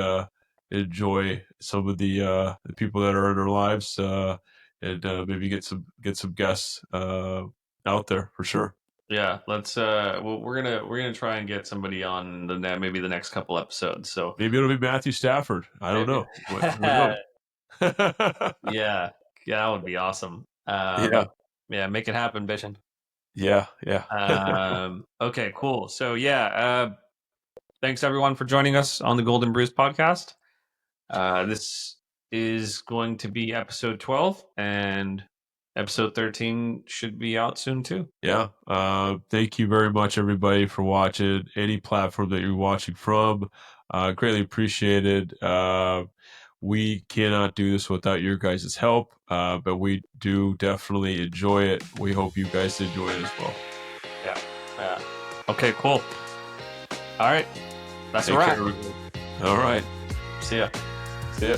enjoy some of the people that are in our lives, and maybe get some guests out there for sure. Yeah, let's. We're gonna try and get somebody on maybe the next couple episodes. So maybe it'll be Matthew Stafford. I don't know. Yeah, that would be awesome. Make it happen, Bishan. Yeah. Okay, cool. So thanks everyone for joining us on the Golden Brews podcast. This is going to be episode 12, and episode 13 should be out soon too. Yeah. Thank you very much, everybody, for watching. Any platform that you're watching from, greatly appreciated. We cannot do this without your guys' help, but we do definitely enjoy it. We hope you guys enjoy it as well. Yeah. Okay, cool. All right. That's a wrap. All right. See ya. See ya.